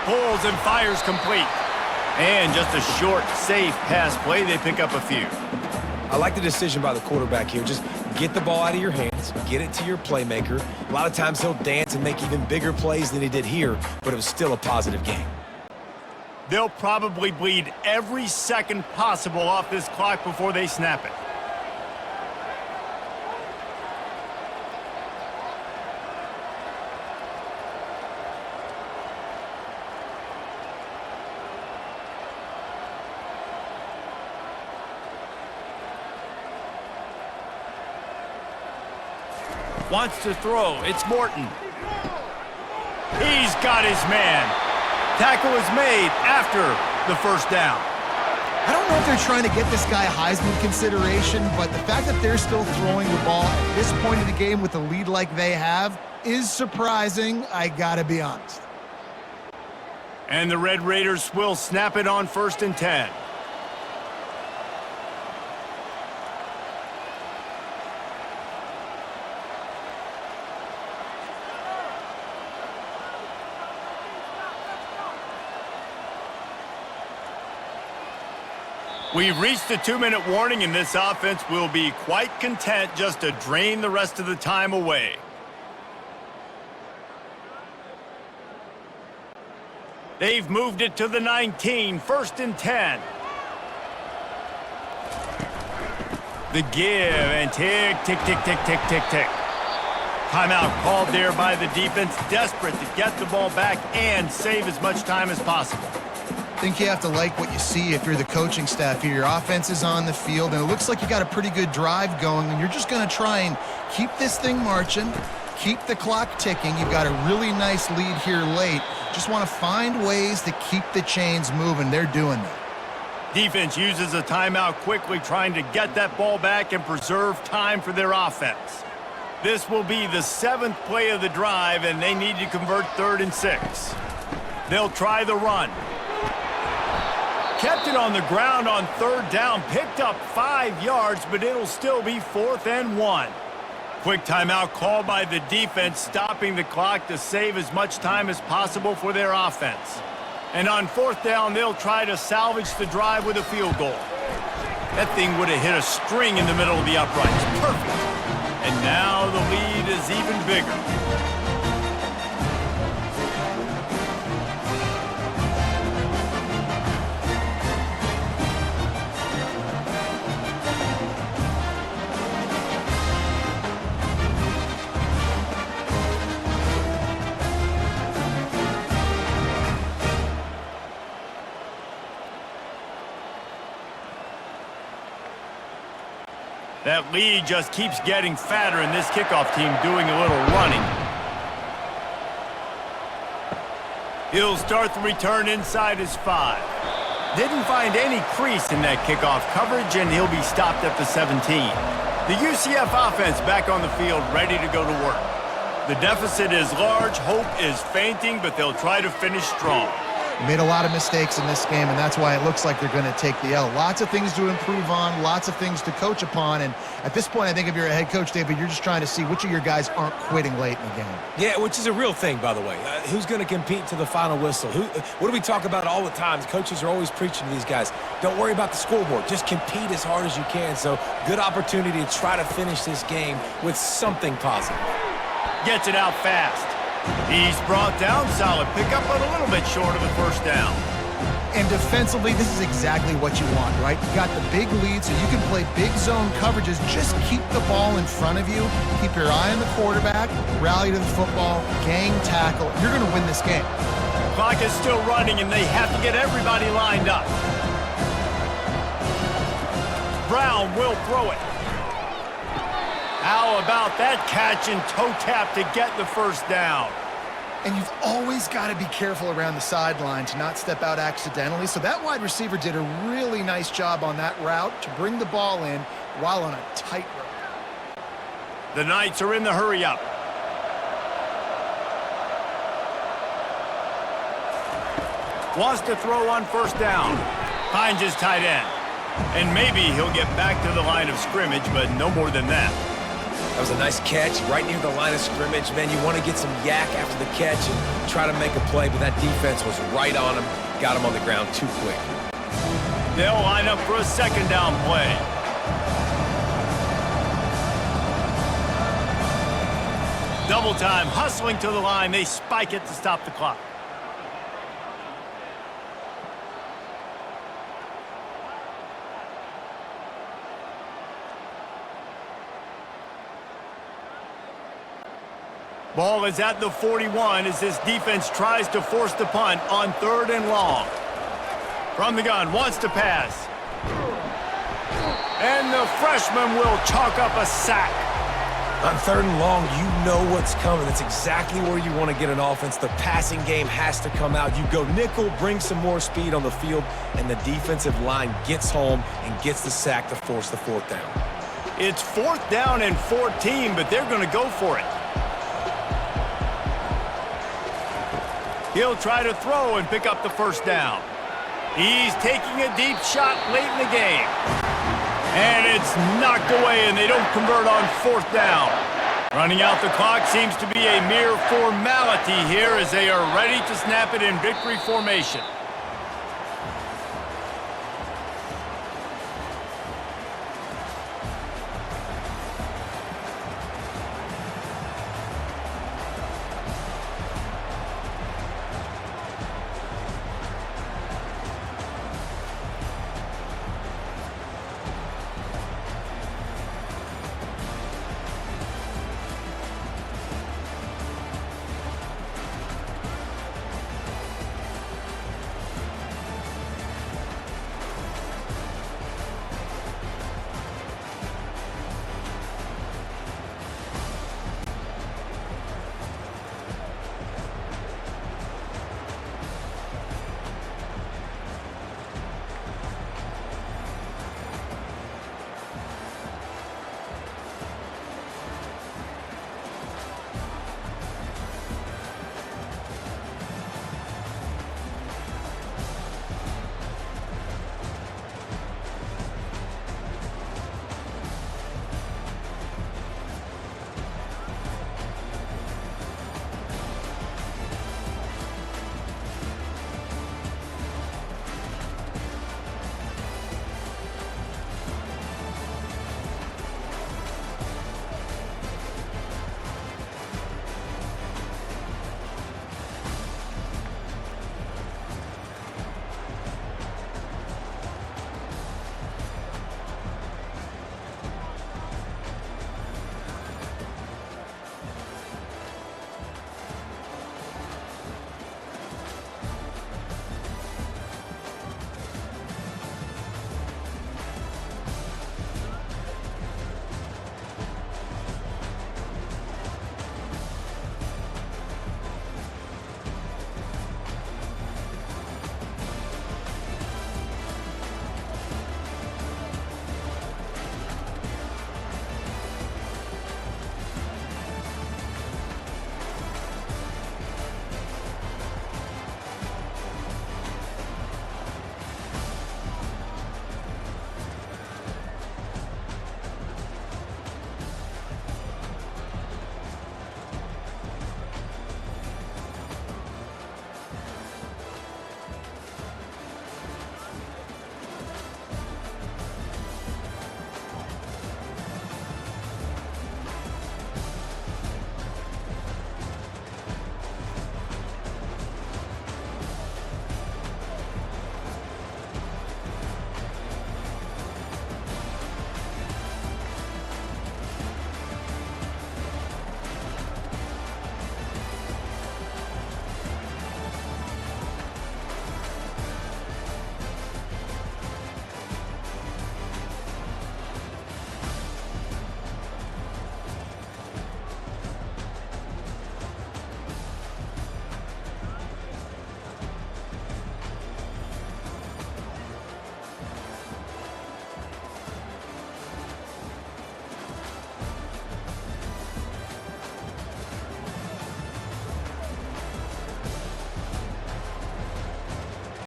Pulls and fires complete. And just a short, safe pass play. They pick up a few. I like the decision by the quarterback here. Just get the ball out of your hands, get it to your playmaker. A lot of times he'll dance and make even bigger plays than he did here, but it was still a positive game. They'll probably bleed every second possible off this clock before they snap it. Wants to throw. It's Morton. He's got his man. Tackle is made after the first down. I don't know if they're trying to get this guy Heisman consideration, but the fact that they're still throwing the ball at this point of the game with a lead like they have is surprising, I gotta be honest. And the Red Raiders will snap it on 1st and 10. We've reached a 2-minute warning, and this offense will be quite content just to drain the rest of the time away. They've moved it to the 19, 1st and 10. The give, and tick, tick, tick, tick, tick, tick, tick. Timeout called there by the defense, desperate to get the ball back and save as much time as possible. I think you have to like what you see if you're the coaching staff here. Your offense is on the field, and it looks like you got a pretty good drive going, and you're just going to try and keep this thing marching, keep the clock ticking. You've got a really nice lead here late. Just want to find ways to keep the chains moving. They're doing that. Defense uses a timeout quickly, trying to get that ball back and preserve time for their offense. This will be the 7th play of the drive, and they need to convert 3rd and 6. They'll try the run. Kept it on the ground on 3rd down, picked up 5 yards, but it'll still be 4th and 1. Quick timeout called by the defense, stopping the clock to save as much time as possible for their offense. And on 4th down, they'll try to salvage the drive with a field goal. That thing would have hit a string in the middle of the uprights. Perfect. And now the lead is even bigger. That lead just keeps getting fatter, and this kickoff team doing a little running. He'll start the return inside his 5. Didn't find any crease in that kickoff coverage, and he'll be stopped at the 17. The UCF offense back on the field, ready to go to work. The deficit is large, hope is fainting, but they'll try to finish strong. Made a lot of mistakes in this game, and that's why it looks like they're going to take the L. Lots of things to improve on, lots of things to coach upon, and at this point, I think if you're a head coach, David, you're just trying to see which of your guys aren't quitting late in the game. Yeah, which is a real thing, by the way. Who's going to compete to the final whistle? What do we talk about all the time? Coaches are always preaching to these guys. Don't worry about the scoreboard. Just compete as hard as you can. So, good opportunity to try to finish this game with something positive. Gets it out fast. He's brought down, solid pickup, but a little bit short of the first down. And defensively, this is exactly what you want, right? You got the big lead, so you can play big zone coverages. Just keep the ball in front of you. Keep your eye on the quarterback, rally to the football, gang tackle. You're going to win this game. Clock is still running, and they have to get everybody lined up. Brown will throw it. How about that catch and toe tap to get the first down? And you've always got to be careful around the sideline to not step out accidentally. So that wide receiver did a really nice job on that route to bring the ball in while on a tightrope. The Knights are in the hurry-up. Wants to throw on first down. Finds his tight end. And maybe he'll get back to the line of scrimmage, but no more than that. That was a nice catch right near the line of scrimmage. Man, you want to get some yak after the catch and try to make a play, but that defense was right on him. Got him on the ground too quick. They'll line up for a second down play. Double time, hustling to the line. They spike it to stop the clock. Ball is at the 41 as this defense tries to force the punt on 3rd and long. From the gun, wants to pass. And the freshman will chalk up a sack. On 3rd and long, you know what's coming. That's exactly where you want to get an offense. The passing game has to come out. You go nickel, bring some more speed on the field, and the defensive line gets home and gets the sack to force the 4th down. It's 4th down and 14, but they're going to go for it. He'll try to throw and pick up the first down. He's taking a deep shot late in the game. And it's knocked away, and they don't convert on 4th down. Running out the clock seems to be a mere formality here as they are ready to snap it in victory formation.